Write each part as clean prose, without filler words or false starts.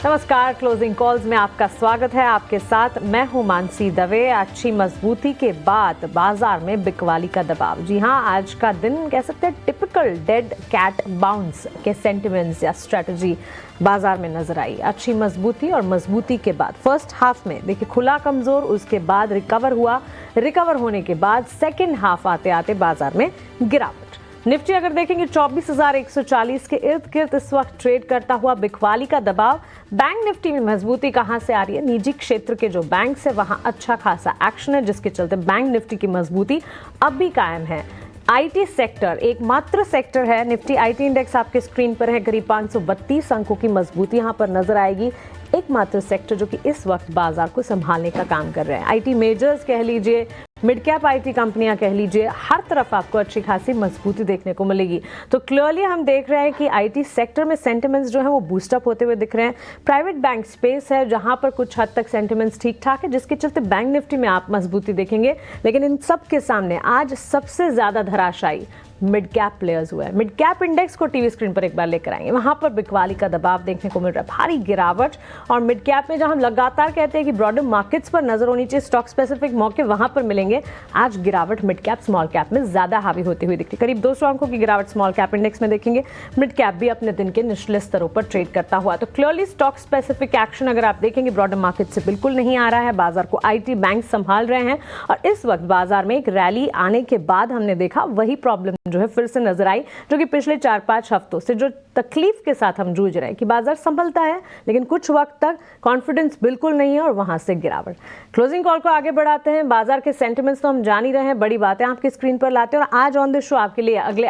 नमस्कार, closing calls में आपका स्वागत है। आपके साथ मैं हूं मानसी दवे। अच्छी मजबूती के बाद बाजार में बिकवाली का दबाव। जी हां, आज का दिन कह सकते हैं टिपिकल डेड कैट बाउंस के सेंटिमेंट्स या स्ट्रेटजी बाजार में नजर आई। अच्छी मजबूती और मजबूती के बाद फर्स्ट हाफ में देखिए खुला कमजोर, उसके बाद रिकवर हुआ। रिकवर होने के बाद सेकेंड हाफ आते आते बाजार में गिरावट। निफ्टी अगर देखेंगे 24,140 के इर्द गिर्द इस वक्त ट्रेड करता हुआ। बिकवाली का दबाव। बैंक निफ्टी में मजबूती कहां से आ रही है? निजी क्षेत्र के जो बैंक है वहां अच्छा खासा एक्शन है, जिसके चलते बैंक निफ्टी की मजबूती अब भी कायम है। आईटी सेक्टर एकमात्र सेक्टर है। निफ्टी आईटी इंडेक्स आपके स्क्रीन पर है। करीब 532 अंकों की मजबूती यहां पर नजर आएगी। एकमात्र सेक्टर जो कि इस वक्त बाजार को संभालने का काम कर रहे हैं। आईटी मेजर्स कह लीजिए, मिड कैप आईटी कंपनियां कह लीजिए, हर तरफ आपको अच्छी खासी मजबूती देखने को मिलेगी। तो क्लियरली हम देख रहे हैं कि आईटी सेक्टर में सेंटिमेंट्स जो है वो बूस्टअप होते हुए दिख रहे हैं। प्राइवेट बैंक स्पेस है जहां पर कुछ हद तक सेंटिमेंट्स ठीक ठाक है, जिसके चलते बैंक निफ्टी में आप मजबूती देखेंगे। लेकिन इन सब के सामने आज सबसे ज्यादा धराशायी मिड कैप प्लेयर्स हुआ है। मिड कैप इंडेक्स को टीवी स्क्रीन पर एक बार लेकर आएंगे। वहां पर बिकवाली का दबाव देखने को मिल रहा है, भारी गिरावट। और मिड कैप में जहां हम लगातार कहते हैं कि ब्रॉडर मार्केट्स पर नजर होनी चाहिए, स्टॉक स्पेसिफिक मौके वहां पर मिलेंगे। आज गिरावट मिड कैप स्मॉल कैप में ज्यादा हावी होती हुई दिखती है। करीब 200 अंकों की गिरावट स्मॉल कैप इंडेक्स में देखेंगे। मिड कैप भी अपने दिन के निचले स्तरों पर ट्रेड करता हुआ। तो क्लियरली स्टॉक स्पेसिफिक एक्शन अगर आप देखेंगे ब्रॉडर मार्केट से बिल्कुल नहीं आ रहा है। बाजार को आईटी बैंक संभाल रहे हैं और इस वक्त बाजार में एक रैली आने के बाद हमने देखा वही प्रॉब्लम जो है फिर से नजर आई, जो कि पिछले 4-5 हफ्तों से जो तकलीफ के साथ हम जूझ रहे हैं कि बाजार संभलता है लेकिन कुछ वक्त तक कॉन्फिडेंस बिल्कुल नहीं है और वहां से गिरावट। क्लोजिंग कॉल को आगे बढ़ाते हैं। बाजार के सेंटिमेंट्स तो हम जान ही रहे हैं, बड़ी बातें आपकी स्क्रीन पर लाते हैं और आज ऑन द शो आपके लिए अगले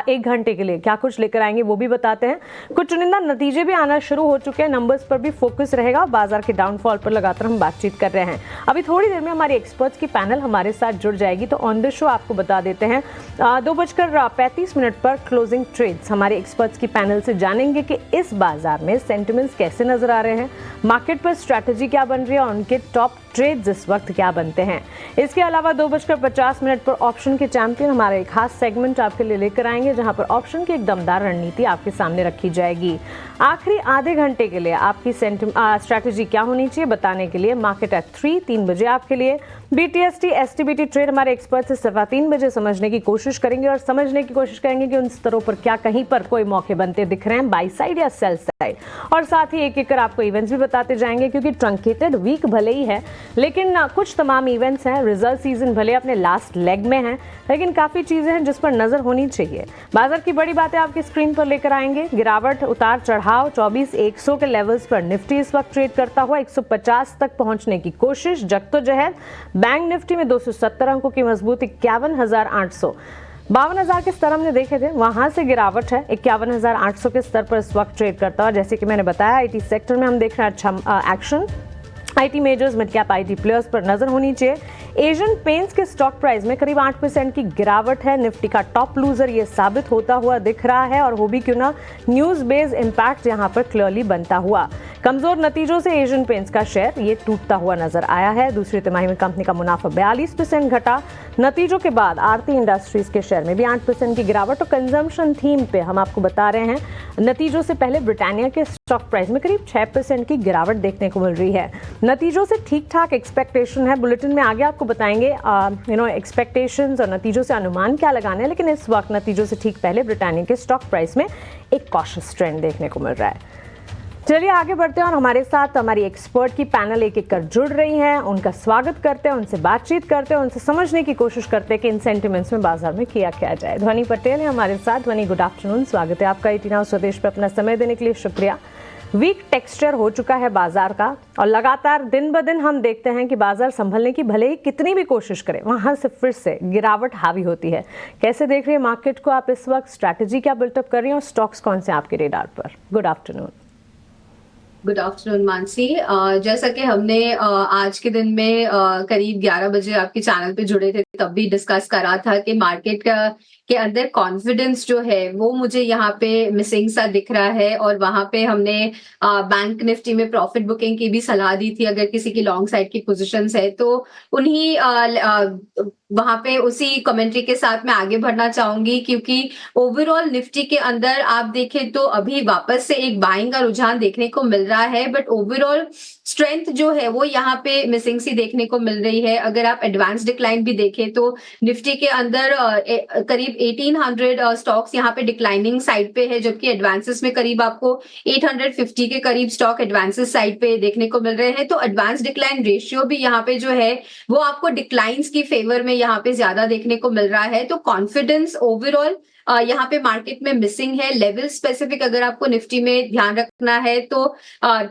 1 घंटे के लिए क्या कुछ लेकर आएंगे वो भी बताते हैं। कुछ चुनिंदा नतीजे भी आना शुरू हो चुके हैं, नंबर्स पर भी फोकस रहेगा। बाजार के डाउनफॉल पर लगातार हम बातचीत कर रहे हैं। अभी थोड़ी देर में हमारी एक्सपर्ट्स की पैनल हमारे साथ जुड़ जाएगी, तो ऑन द शो आपको बता देते हैं 2:35 पर क्लोजिंग ट्रेड्स हमारे एक्सपर्ट्स की पैनल से जानेंगे कि इस बाजार में सेंटिमेंट्स कैसे नजर आ रहे हैं, मार्केट पर स्ट्रैटेजी क्या बन रही है और उनके टॉप ट्रेड्स इस वक्त क्या बनते हैं। इसके अलावा 2:50 पर ऑप्शन के चैंपियन हमारा एक खास सेगमेंट आपके लिए लेकर आएंगे, जहां पर ऑप्शन की एक दमदार रणनीति आपके सामने रखी जाएगी। आखिरी आधे घंटे के लिए आपकी स्ट्रैटेजी क्या होनी चाहिए बताने के लिए मार्केट एट 3 बजे आपके लिए बीटीएसटी एसटीबीटी ट्रेड हमारे एक्सपर्ट से 3:15 बजे समझने की कोशिश करेंगे और समझने की कोशिश करेंगे कि उन स्तरों पर क्या कहीं पर कोई मौके बनते दिख रहे हैं, बाई साइड या सेल साइड। और साथ ही एक एक कर आपको इवेंट्स भी बताते जाएंगे, क्योंकि ट्रंकेटेड वीक भले ही है लेकिन कुछ तमाम इवेंट्स हैं। रिजल्ट सीजन भले अपने लास्ट लेग में है लेकिन काफी चीजें हैं जिस पर नजर होनी चाहिए। बाजार की बड़ी बातें आपकी स्क्रीन पर लेकर आएंगे। गिरावट, उतार चढ़ाव, 24,100 के लेवल्स पर निफ्टी इस वक्त ट्रेड करता हुआ 150 तक पहुंचने की कोशिश जद्दोजहद। बैंक निफ्टी में 270 अंकों की मजबूत 51,800 52,000 के स्तर हमने देखे थे, वहां से गिरावट है 51,800 के स्तर पर इस वक्त ट्रेड करता हुआ। जैसे कि मैंने बताया आईटी सेक्टर में हम देख रहे हैं अच्छा action. IT measures mid cap IT players पर नजर होनी चाहिए। एशियन पेंट्स के स्टॉक प्राइस में करीब 8% की गिरावट है। निफ्टी का टॉप लूजर ये साबित होता हुआ दिख रहा है और हो भी क्यों ना न्यूज बेस्ड इंपैक्ट यहां पर क्लियरली बनता हुआ। कमजोर नतीजों से एशियन पेंट्स का शेयर ये टूटता हुआ नजर आया है। दूसरी तिमाही में कंपनी का मुनाफा 42% घटा। नतीजों के बाद आरती इंडस्ट्रीज के शेयर में भी 8% की गिरावट। और कंजम्पशन थीम पे हम आपको बता रहे हैं, नतीजों से पहले ब्रिटानिया के स्टॉक प्राइस में करीब 6% की गिरावट देखने को मिल रही है। नतीजों से ठीक ठाक एक्सपेक्टेशन है। बुलेटिन में आगे आपको बताएंगे एक्सपेक्टेशंस और नतीजों से अनुमान क्या लगाने हैं, लेकिन इस वक्त नतीजों से ठीक पहले ब्रिटानिया के स्टॉक प्राइस में एक कॉशियस ट्रेंड देखने को मिल रहा है। चलिए आगे बढ़ते हैं और हमारे साथ हमारी एक्सपर्ट की पैनल एक एक कर जुड़ रही हैं। उनका स्वागत करते हैं, उनसे बातचीत करते हैं, उनसे समझने की कोशिश करते हैं कि इन सेंटिमेंट्स में बाजार में किया क्या जाए। ध्वनि पटेल है हमारे साथ। ध्वनि, गुड आफ्टरनून, स्वागत है आपका 18 आवर स्वदेश पर अपना समय देने के लिए शुक्रिया। वीक टेक्सचर हो चुका है बाजार का और लगातार दिन ब दिन हम देखते हैं कि बाजार संभलने की भले ही कितनी भी कोशिश करें, वहां से फिर से गिरावट हावी होती है। कैसे देख रहे हैं मार्केट को आप इस वक्त? स्ट्रैटेजी क्या बिल्टअप कर रही हैं और स्टॉक्स कौन से आपके रेडार पर? Good afternoon. Good afternoon Mansi. जैसा कि हमने आज के दिन में करीब 11 बजे आपके चैनल पे जुड़े थे, तब भी डिस्कस करा था कि मार्केट के अंदर कॉन्फिडेंस जो है वो मुझे यहाँ पे मिसिंग सा दिख रहा है। और वहां पे हमने बैंक निफ्टी में प्रॉफिट बुकिंग की भी सलाह दी थी, अगर किसी की लॉन्ग साइड की पोजीशंस है तो उन्हीं वहां पे उसी कमेंट्री के साथ मैं आगे बढ़ना चाहूंगी, क्योंकि ओवरऑल निफ्टी के अंदर आप देखें तो अभी वापस से एक बाइंग का रुझान देखने को मिल रहा है, बट ओवरऑल स्ट्रेंथ जो है वो यहाँ पे मिसिंग सी देखने को मिल रही है। अगर आप एडवांस डिक्लाइन भी देखें तो निफ्टी के अंदर करीब 1800 स्टॉक्स यहाँ पे डिक्लाइनिंग साइड पे है, जबकि एडवांसेस में करीब आपको 850 के करीब स्टॉक एडवांसेस साइड पे देखने को मिल रहे हैं। तो एडवांस डिक्लाइन रेशियो भी यहाँ पे जो है वो आपको डिक्लाइंस की फेवर में यहाँ पे ज्यादा देखने को मिल रहा है। तो कॉन्फिडेंस ओवरऑल यहाँ पे मार्केट में मिसिंग है। लेवल स्पेसिफिक अगर आपको निफ्टी में ध्यान रखना है तो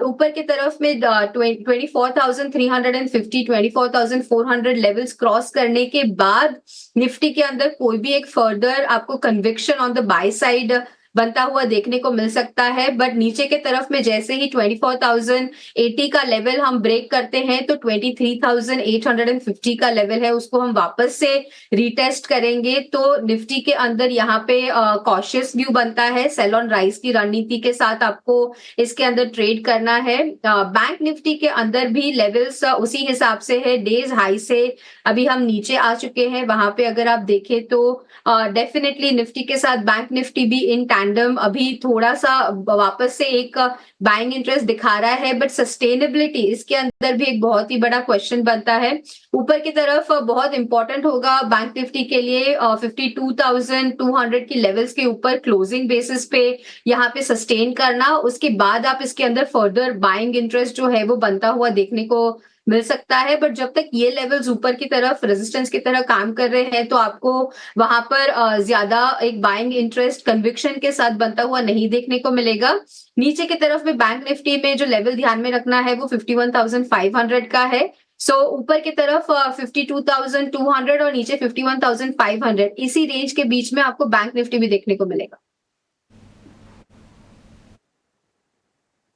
ऊपर की तरफ में 24,350 24,400 लेवल्स क्रॉस करने के बाद निफ्टी के अंदर कोई भी एक फर्दर आपको conviction on the by side बनता हुआ देखने को मिल सकता है। बट नीचे के तरफ में जैसे ही 24,080 का लेवल हम ब्रेक करते हैं तो 23,850 का लेवल है उसको हम वापस से रीटेस्ट करेंगे। तो निफ्टी के अंदर यहाँ पे कॉशियस व्यू बनता है, सेल ऑन राइज की रणनीति के साथ आपको इसके अंदर ट्रेड करना है। बैंक निफ्टी के अंदर भी लेवल्स उसी हिसाब से है, डेज हाई से अभी हम नीचे आ चुके हैं। वहां पे अगर आप देखें तो डेफिनेटली निफ्टी के साथ बैंक निफ्टी भी इन टैंडम अभी थोड़ा सा वापस से एक बाइंग इंटरेस्ट दिखा रहा है, बट सस्टेनेबिलिटी इसके अंदर भी एक बहुत ही बड़ा क्वेश्चन बनता है। ऊपर की तरफ बहुत इंपॉर्टेंट होगा बैंक निफ्टी के लिए 52,200 की लेवल्स के ऊपर क्लोजिंग बेसिस पे यहाँ पे सस्टेन करना, उसके बाद आप इसके अंदर फर्दर बाइंग इंटरेस्ट जो है वो बनता हुआ देखने को मिल सकता है। बट जब तक ये लेवल्स ऊपर की तरफ रेजिस्टेंस की तरह काम कर रहे हैं तो आपको वहां पर ज्यादा एक बाइंग इंटरेस्ट कन्विक्शन के साथ बनता हुआ नहीं देखने को मिलेगा। नीचे की तरफ में बैंक निफ्टी में जो लेवल ध्यान में रखना है वो 51,500 का है। सो ऊपर की तरफ 52,200 और नीचे 51,500, इसी रेंज के बीच में आपको बैंक निफ्टी भी देखने को मिलेगा।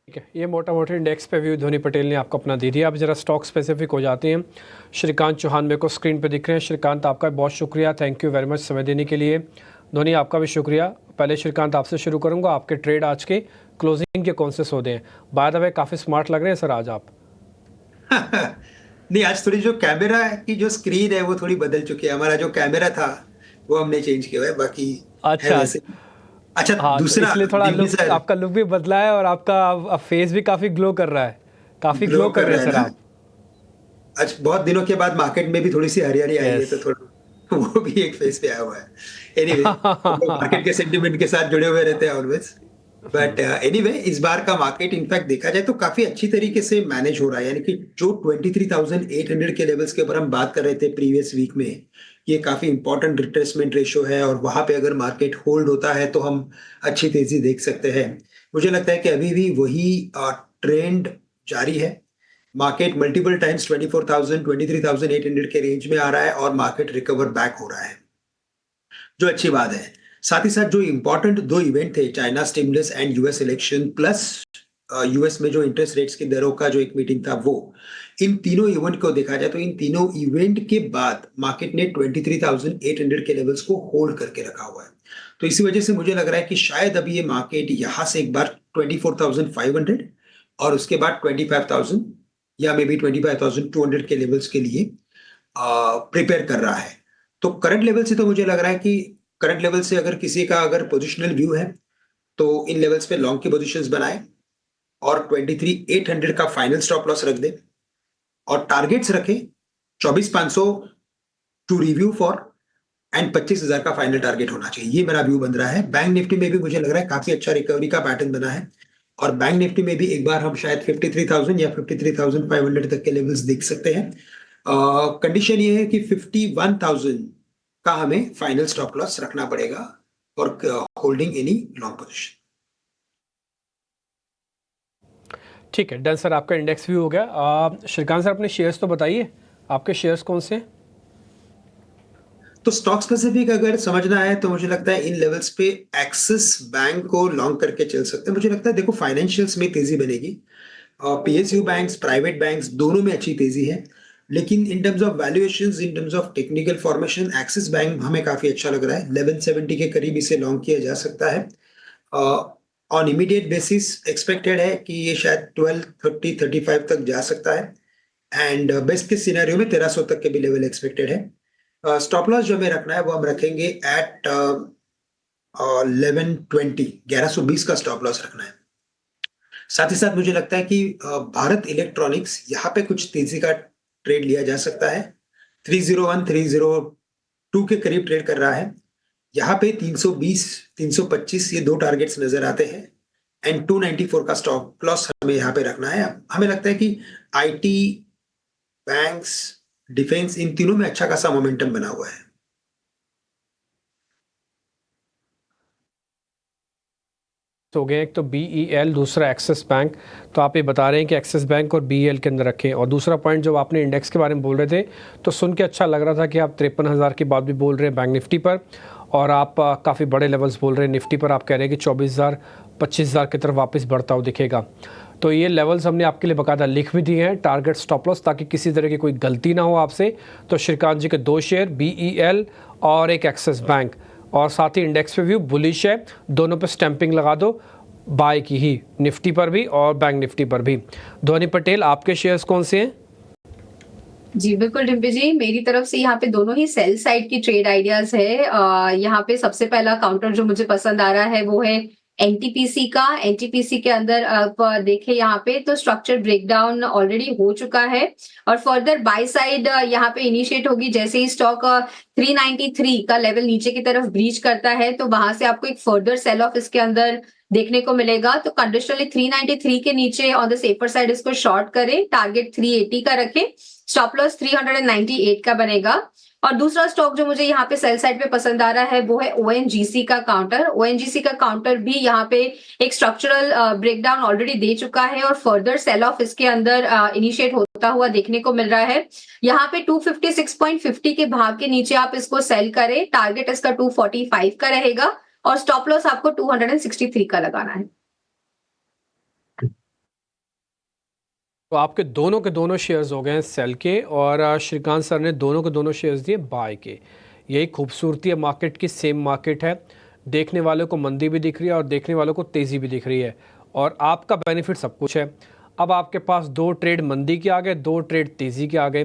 ठीक है, ये मोटा मोटी इंडेक्स पे व्यू धोनी पटेल ने आपको अपना दे दिया। अब जरा स्टॉक स्पेसिफिक हो जाते हैं। श्रीकांत चौहान मेरे को स्क्रीन पे दिख रहे हैं। श्रीकांत, आपका बहुत शुक्रिया, थैंक यू वेरी मच समय देने के लिए। धोनी, आपका भी शुक्रिया। पहले श्रीकांत आपसे शुरू करूंगा, आपके ट्रेड आज के क्लोजिंग के कौन से सौदे हैं? बाय द वे काफ़ी स्मार्ट लग रहे हैं सर आज आप। नहीं, आज थोड़ी जो कैमरा की जो स्क्रीन है वो थोड़ी बदल चुकी है। हमारा जो कैमरा था वो हमने चेंज किया है, बाकी है अच्छा वैसे। अच्छा, हाँ, तो दूसरा इसलिए थोड़ा दिल्ली लुक, सर आपका लुक भी बदला है और आपका फेस भी काफ़ी ग्लो कर रहा है, काफ़ी ग्लो कर रहे हैं है सर ना। आप। आज बहुत दिनों के बाद मार्केट में भी थोड़ी सी हरियाली आई है, यस। तो थोड़ा वो भी एक फेस पे आया हुआ है। एनीवे, मार्केट के सेंटिमेंट के साथ जुड़े हुए रहते हैं ऑलवेज। बट एनीवे, इस बार का मार्केट इनफैक्ट देखा जाए तो काफी अच्छी तरीके से मैनेज हो रहा है। यानी कि जो 23,800 के लेवल्स के ऊपर हम बात कर रहे थे प्रीवियस वीक में, ये काफी इंपॉर्टेंट रिट्रेसमेंट रेशियो है और वहां पे अगर मार्केट होल्ड होता है तो हम अच्छी तेजी देख सकते हैं। मुझे लगता है कि अभी भी वही ट्रेंड जारी है। मार्केट मल्टीपल टाइम्स 24,000 23,800 के रेंज में आ रहा है और मार्केट रिकवर बैक हो रहा है, जो अच्छी बात है। साथ ही साथ जो इंपॉर्टेंट दो इवेंट थे, China stimulus and US election plus US में जो इंटरेस्ट रेट्स की दरों का जो एक मीटिंग था, वो इन तीनों इवेंट को देखा जाए तो इन तीनों इवेंट के बाद मार्केट ने 23,800 के लेवल्स को होल्ड करके रखा हुआ है। तो इसी वजह से मुझे लग रहा है कि शायद अभी ये मार्केट यहां से एक बार 24,500 और उसके बाद 25,000 या मे बी 25,200 के लेवल्स के लिए प्रिपेयर कर रहा है। तो करंट लेवल से तो मुझे लग रहा है कि करंट लेवल से अगर किसी का अगर पोजिशनल व्यू है तो इन लेवल्स पे लॉन्ग की पोजीशंस बनाए और 23,800 का फाइनल स्टॉप लॉस रख दे और टारगेट्स रखे 24,500 टू रिव्यू फॉर एंड 25,000 का फाइनल टारगेट होना चाहिए। ये मेरा व्यू बन रहा है। बैंक निफ्टी में भी मुझे लग रहा है काफी अच्छा रिकवरी का पैटर्न बना है और बैंक निफ्टी में भी एक बार हम शायद 53,000 या 53,500 तक के लेवल्स देख सकते हैं। कंडीशन ये है कि 51,000 का हमें फाइनल स्टॉप लॉस रखना पड़ेगा और होल्डिंग एनी लॉन्ग पोजीशन। ठीक है, डन सर, आपका इंडेक्स व्यू हो गया। श्रीकांत सर, अपने शेयर्स तो बताइए, आपके शेयर्स कौन से? तो स्टॉक स्पेसिफिक अगर समझना है तो मुझे लगता है इन लेवल्स पे एक्सिस बैंक को लॉन्ग करके चल सकते हैं। मुझे लगता है देखो फाइनेंशियल्स में तेजी बनेगी, पीएसयू बैंक्स, प्राइवेट बैंक्स दोनों में अच्छी तेजी है, लेकिन in terms of valuations, in terms of technical formation axis bank हमें काफी अच्छा लग रहा है। 1170 के करीब इसे लॉन्ग किया जा सकता है। ऑन इमीडिएट बेसिस एक्सपेक्टेड है कि ये शायद 1230-35 तक जा सकता है एंड बेस्ट के सिनेरियो में 1300 तक के भी लेवल एक्सपेक्टेड है। स्टॉप लॉस जो हमें रखना है वो हम रखेंगे एट 1120 का स्टॉप लॉस रखना है। साथ ही साथ मुझे लगता है कि भारत इलेक्ट्रॉनिक्स यहाँ पे कुछ तेजी का ट्रेड लिया जा सकता है। 301 302 के करीब ट्रेड कर रहा है। यहाँ पे 320 325 ये 2 टारगेट्स नजर आते हैं एंड 294 का स्टॉप लॉस हमें यहाँ पे रखना है। हमें लगता है कि आईटी, बैंक्स, डिफेंस, इन तीनों में अच्छा खासा मोमेंटम बना हुआ है। हो गए, एक तो BEL, दूसरा एक्सिस बैंक। तो आप ये बता रहे हैं कि एक्सिस बैंक और BEL के अंदर रखें। और दूसरा पॉइंट, जब आपने इंडेक्स के बारे में बोल रहे थे तो सुन के अच्छा लग रहा था कि आप 53,000 की बात भी बोल रहे हैं बैंक निफ्टी पर, और आप काफ़ी बड़े लेवल्स बोल रहे हैं निफ्टी पर। आप कह रहे हैं कि 24,000 25,000 की तरफ वापस बढ़ता हुआ दिखेगा। तो ये लेवल्स हमने आपके लिए बाकायदा लिख भी दिए हैं, टारगेट स्टॉप लॉस, ताकि किसी तरह की कोई गलती ना हो आपसे। तो श्रीकांत जी के 2 शेयर BEL और एक एक्सिस बैंक, और साथ ही इंडेक्स रिव्यू बुलिश है, दोनों पे स्टैंपिंग लगा दो, बाय की ही, निफ्टी पर भी और बैंक निफ्टी पर भी। ध्वनि पटेल, आपके शेयर्स कौन से हैं? जी बिल्कुल डिम्पी जी, मेरी तरफ से यहाँ पे दोनों ही सेल साइड की ट्रेड आइडियाज है। यहाँ पे सबसे पहला काउंटर जो मुझे पसंद आ रहा है वो है एनटीपीसी का। एनटीपीसी के अंदर आप देखें यहाँ पे तो स्ट्रक्चर ब्रेकडाउन ऑलरेडी हो चुका है और फर्दर बाय साइड यहाँ पे इनिशिएट होगी जैसे ही स्टॉक 393 का लेवल नीचे की तरफ ब्रीच करता है, तो वहां से आपको एक फर्दर सेल ऑफ इसके अंदर देखने को मिलेगा। तो कंडीशनली 393 के नीचे ऑन द सेफर साइड इसको शॉर्ट करें, टारगेट 380 का रखें, स्टॉप लॉस 398 का बनेगा। और दूसरा स्टॉक जो मुझे यहाँ पे सेल साइड पे पसंद आ रहा है वो है ONGC का काउंटर। ONGC का काउंटर भी यहाँ पे एक स्ट्रक्चरल ब्रेकडाउन ऑलरेडी दे चुका है और फर्दर सेल ऑफ इसके अंदर इनिशिएट होता हुआ देखने को मिल रहा है। यहाँ पे 256.50 के भाव के नीचे आप इसको सेल करें, टारगेट इसका 245 का रहेगा और स्टॉप लॉस आपको 263 का लगाना है। तो आपके दोनों के दोनों शेयर्स हो गए हैं सेल के, और श्रीकांत सर ने दोनों के दोनों शेयर्स दिए बाय के। यही खूबसूरती है मार्केट की, सेम मार्केट है, देखने वालों को मंदी भी दिख रही है और देखने वालों को तेज़ी भी दिख रही है, और आपका बेनिफिट सब कुछ है। अब आपके पास 2 ट्रेड मंदी के आ गए, 2 ट्रेड तेज़ी के आ गए,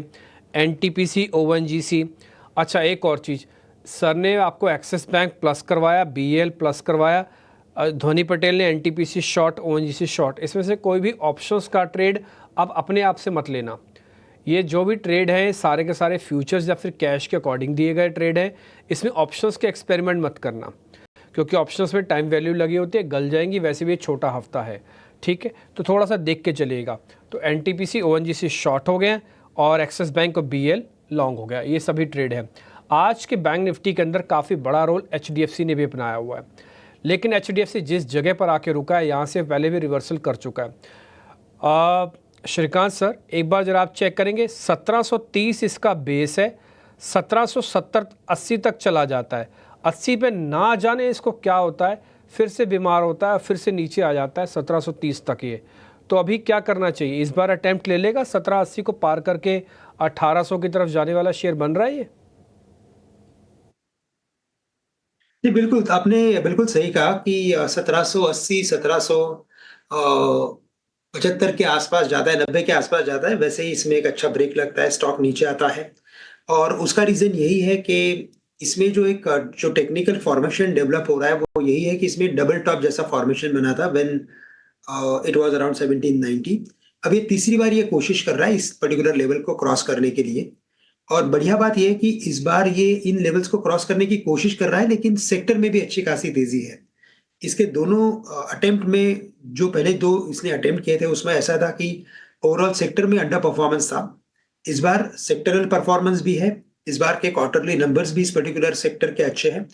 NTPC, ONGC। अच्छा, एक और चीज़, सर ने आपको एक्सिस बैंक प्लस करवाया, BEL प्लस करवाया, ध्वनि पटेल ने NTPC शॉर्ट, ONGC शॉर्ट। इसमें से कोई भी ऑप्शंस का ट्रेड अब अपने आप से मत लेना। ये जो भी ट्रेड हैं सारे के सारे फ्यूचर्स या फिर कैश के अकॉर्डिंग दिए गए ट्रेड हैं, इसमें ऑप्शंस के एक्सपेरिमेंट मत करना, क्योंकि ऑप्शंस में टाइम वैल्यू लगी होती है, गल जाएंगी, वैसे भी ये छोटा हफ्ता है, ठीक है। तो थोड़ा सा देख के चलिएगा। तो NTPC, ONGC शॉर्ट हो गए और एक्सिस बैंक और BEL लॉन्ग हो गया। ये सभी ट्रेड हैं। आज के बैंक निफ्टी के अंदर काफ़ी बड़ा रोल HDFC ने भी अपनाया हुआ है, लेकिन HDFC जिस जगह पर आके रुका है यहाँ से पहले भी रिवर्सल कर चुका है। श्रीकांत सर, एक बार जरा आप चेक करेंगे, 1730 इसका बेस है, 1770-80 तक चला जाता है, 80 पे ना जाने इसको क्या होता है, फिर से बीमार होता है, फिर से नीचे आ जाता है 1730 तक। ये तो अभी क्या करना चाहिए? इस बार अटेम्प्ट ले लेगा 1780 को पार करके 1800 की तरफ जाने वाला शेयर बन रहा है ये? जी बिल्कुल, आपने बिल्कुल सही कहा कि 1780, 1775 के आसपास जाता है, 90 के आसपास जाता है। वैसे ही इसमें एक अच्छा ब्रेक लगता है, स्टॉक नीचे आता है, और उसका रीजन यही है कि इसमें जो टेक्निकल फॉर्मेशन डेवलप हो रहा है वो यही है कि इसमें डबल टॉप जैसा फॉर्मेशन बना था व्हेन इट वाज अराउंड 1790। अब ये तीसरी बार ये कोशिश कर रहा है इस पर्टिकुलर लेवल को क्रॉस करने के लिए, और बढ़िया बात यह है कि इस बार ये इन लेवल्स को क्रॉस करने की कोशिश कर रहा है, लेकिन सेक्टर में भी अच्छी खासी तेजी है। इसके दोनों अटेम्प्ट में, जो पहले 2 इसने अटेम्प्ट किए थे उसमें ऐसा था कि ओवरऑल सेक्टर में अंडर परफॉर्मेंस था। इस बार सेक्टरल परफॉर्मेंस भी है, इस बार के क्वार्टरली नंबर्स भी इस पर्टिकुलर सेक्टर के अच्छे हैं,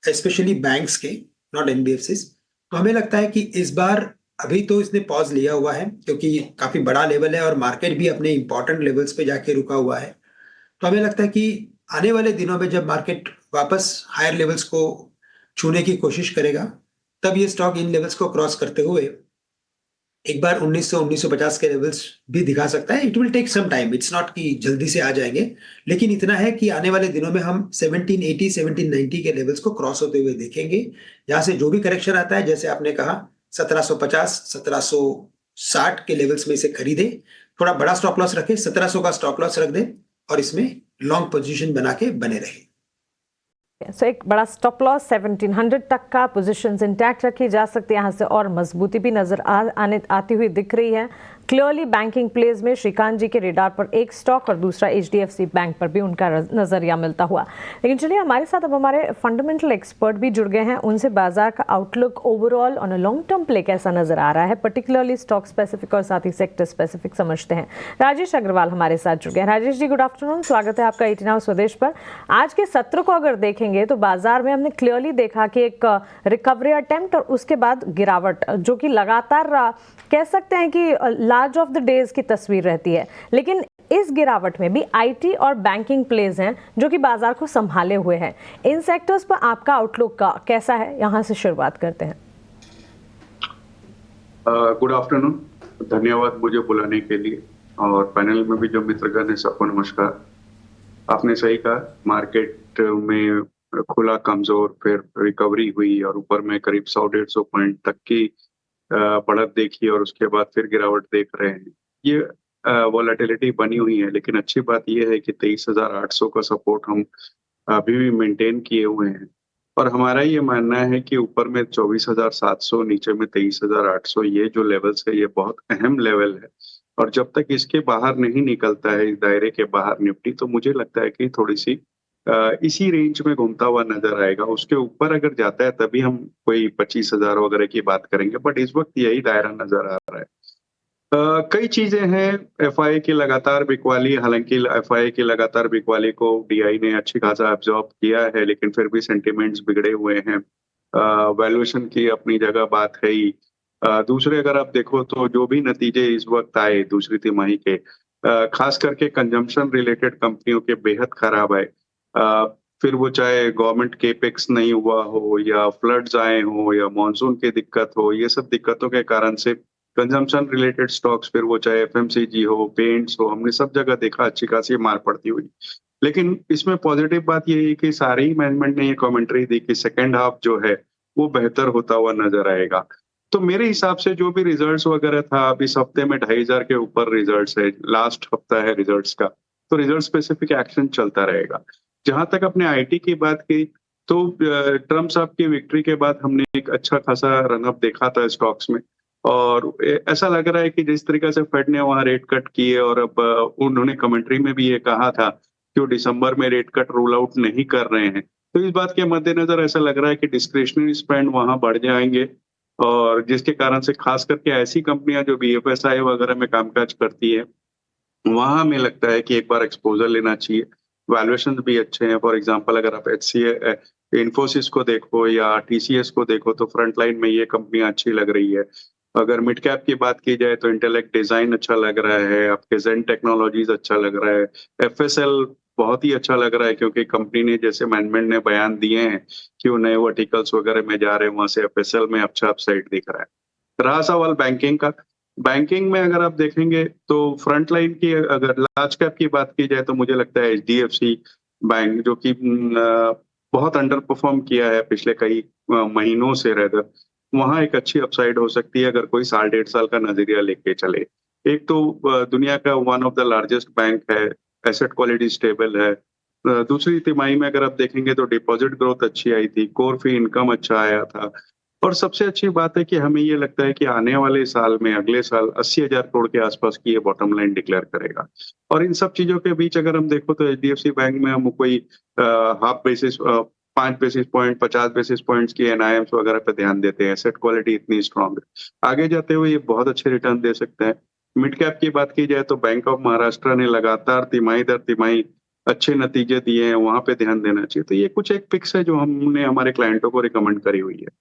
स्पेशली बैंक्स के, नॉट एनबीएफसीज। तो हमें लगता है कि इस बार अभी तो इसने पॉज लिया हुआ है क्योंकि काफी बड़ा लेवल है और मार्केट भी अपने इंपॉर्टेंट लेवल्स पे जाके रुका हुआ है। तो हमें लगता है कि आने वाले दिनों में जब मार्केट वापस हायर लेवल्स को छूने की कोशिश करेगा, तब ये स्टॉक इन लेवल्स को क्रॉस करते हुए एक बार 1900-1950 के लेवल्स भी दिखा सकता है। It will take some time, it's not कि जल्दी से आ जाएंगे, लेकिन इतना है कि आने वाले दिनों में हम 1780, 1790 के लेवल्स को क्रॉस होते हुए देखेंगे। यहाँ से जो भी करेक्शन आता है, जैसे आपने कहा 1750, 1760 के लेवल्स में इसे खरीदे, थोड़ा बड़ा स्टॉप लॉस रखे, 1700 का स्टॉप लॉस रख दे और इसमें लॉन्ग पोजीशन बना के बने रहे। सो एक बड़ा स्टॉप लॉस 1700 तक का, पोजीशंस इंटैक्ट रखी जा सकती है। यहाँ से और मजबूती भी नजर आती हुई दिख रही है। क्लियरली बैंकिंग प्लेज में श्रीकांत जी के रेडार पर एक स्टॉक और दूसरा HDFC बैंक पर भी उनका नजरिया मिलता हुआ। लेकिन चलिए, हमारे साथ अब हमारे फंडामेंटल एक्सपर्ट भी जुड़ गए हैं। उनसे बाजार का outlook overall on a long term play कैसा नजर आ रहा है, पर्टिकुलरली स्टॉक स्पेसिफिक और साथ ही सेक्टर स्पेसिफिक समझते हैं। राजेश अग्रवाल हमारे साथ जुड़ गए हैं। राजेश जी, गुड आफ्टरनून, स्वागत है आपका 18 आवर स्वदेश पर। आज के सत्र को अगर देखेंगे तो बाजार में हमने क्लियरली देखा कि एक रिकवरी अटेम्प्ट और उसके बाद गिरावट, जो कि लगातार कह सकते हैं कि लार्ज ऑफ द डेज की तस्वीर रहती है। लेकिन इस गिरावट में भी IT और बैंकिंग प्लेज हैं जो कि बाजार को संभाले हुए हैं। इन सेक्टर्स पर आपका आउटलुक का कैसा है, यहां से शुरुआत करते हैं। गुड आफ्टरनून, धन्यवाद मुझे बुलाने के लिए, और पैनल में भी जो मित्रगण है सबको नमस्कार। आपने सही कहा, मार्केट में खुला कमजोर, फिर रिकवरी हुई और ऊपर में करीब 100-150 पॉइंट तक की बढ़त देखी और उसके बाद फिर गिरावट देख रहे हैं। ये वॉलेटिलिटी बनी हुई है, लेकिन अच्छी बात यह है कि 23,800 का सपोर्ट हम अभी भी मेंटेन किए हुए हैं, और हमारा ये मानना है कि ऊपर में 24,700, नीचे में 23,800, ये जो लेवल्स है ये बहुत अहम लेवल है। और जब तक इसके बाहर नहीं निकलता है, इस दायरे के बाहर निफ्टी, तो मुझे लगता है कि थोड़ी सी इसी रेंज में घूमता हुआ नजर आएगा। उसके ऊपर अगर जाता है तभी हम कोई 25,000 वगैरह की बात करेंगे, बट इस वक्त यही दायरा नजर आ रहा है। कई चीजें हैं। FII की लगातार बिकवाली, हालांकि FII की लगातार बिकवाली को DI ने अच्छी खासा एब्जॉर्ब किया है, लेकिन फिर भी सेंटिमेंट्स बिगड़े हुए हैं। वैल्यूएशन की अपनी जगह बात है ही। दूसरे अगर आप देखो तो जो भी नतीजे इस वक्त आए दूसरी तिमाही के, खास करके कंजम्पशन रिलेटेड कंपनियों के बेहद खराब आए। फिर वो चाहे गवर्नमेंट केपेक्स नहीं हुआ हो, या फ्लड्स आए हो, या मॉनसून की दिक्कत हो, ये सब दिक्कतों के कारण से कंजम्पशन रिलेटेड स्टॉक्स, फिर वो चाहे FMCG हो, पेंट्स हो, हमने सब जगह देखा अच्छी खासी मार पड़ती हुई। लेकिन इसमें पॉजिटिव बात ये है कि सारी ही मैनेजमेंट ने ये कमेंट्री दी कि सेकेंड हाफ जो है वो बेहतर होता हुआ नजर आएगा। तो मेरे हिसाब से जो भी रिजल्ट्स वगैरह था, अब इस हफ्ते में 2,500 के ऊपर रिजल्ट्स है, लास्ट हफ्ता है रिजल्ट्स का, तो रिजल्ट स्पेसिफिक एक्शन चलता रहेगा। जहां तक अपने IT की बात की, तो ट्रम्प साहब की विक्ट्री के बाद हमने एक अच्छा खासा रनअप देखा था स्टॉक्स में, और ऐसा लग रहा है कि जिस तरीके से फेड ने वहां रेट कट किए, और अब उन्होंने कमेंट्री में भी ये कहा था कि वो दिसंबर में रेट कट रूल आउट नहीं कर रहे हैं, तो इस बात के मद्देनजर ऐसा लग रहा है कि डिस्क्रिशनरी स्पेंड वहां बढ़ जाएंगे, और जिसके कारण से खास करके ऐसी कंपनियां जो BFSI वगैरह में कामकाज करती है, वहां हमें लगता है कि एक बार एक्सपोजर लेना चाहिए। वैल्यूएशन भी अच्छे हैं। फॉर एग्जांपल अगर आप HCL, इन्फोसिस को देखो या TCS को देखो, तो फ्रंट लाइन में ये कंपनियां अच्छी लग रही है। अगर मिड कैप की बात की जाए तो इंटेलेक्ट डिजाइन अच्छा लग रहा है, आपके जेन टेक्नोलॉजीज अच्छा लग रहा है, FSL बहुत ही अच्छा लग रहा है, क्योंकि कंपनी ने, जैसे मैनेजमेंट ने बयान दिए हैं कि वो नए वर्टिकल्स वगैरह में जा रहे हैं, वहां से FSL में अच्छा अपसाइड दिख रहा है। रहा सवाल बैंकिंग का, बैंकिंग में अगर आप देखेंगे तो फ्रंट लाइन की, अगर लार्ज कैप की बात की जाए तो मुझे लगता है HDFC बैंक, जो कि बहुत अंडर परफॉर्म किया है पिछले कई महीनों से, रेदर वहां एक अच्छी अपसाइड हो सकती है अगर कोई 1.5 साल का नजरिया लेके चले। एक तो दुनिया का one of the largest bank है, एसेट क्वालिटी स्टेबल है। दूसरी तिमाही में अगर आप देखेंगे तो डिपॉजिट ग्रोथ अच्छी आई थी, कोर फी इनकम अच्छा आया था, और सबसे अच्छी बात है कि हमें ये लगता है कि आने वाले साल में, अगले साल 80,000 करोड़ के आसपास की ये बॉटम लाइन डिक्लेयर करेगा। और इन सब चीजों के बीच अगर हम देखो तो HDFC बैंक में हम कोई half basis, 5 basis point, 50 basis points की NIMs वगैरह पे ध्यान देते हैं। एसेट क्वालिटी इतनी स्ट्रांग है, आगे जाते हुए ये बहुत अच्छे रिटर्न दे सकते हैं। मिड कैप की बात की जाए तो बैंक ऑफ महाराष्ट्र ने लगातार तिमाही दर तिमाही अच्छे नतीजे दिए हैं, वहां पे ध्यान देना चाहिए। तो ये कुछ एक पिक्स है जो हमने हमारे क्लाइंटों को रिकमेंड करी हुई है।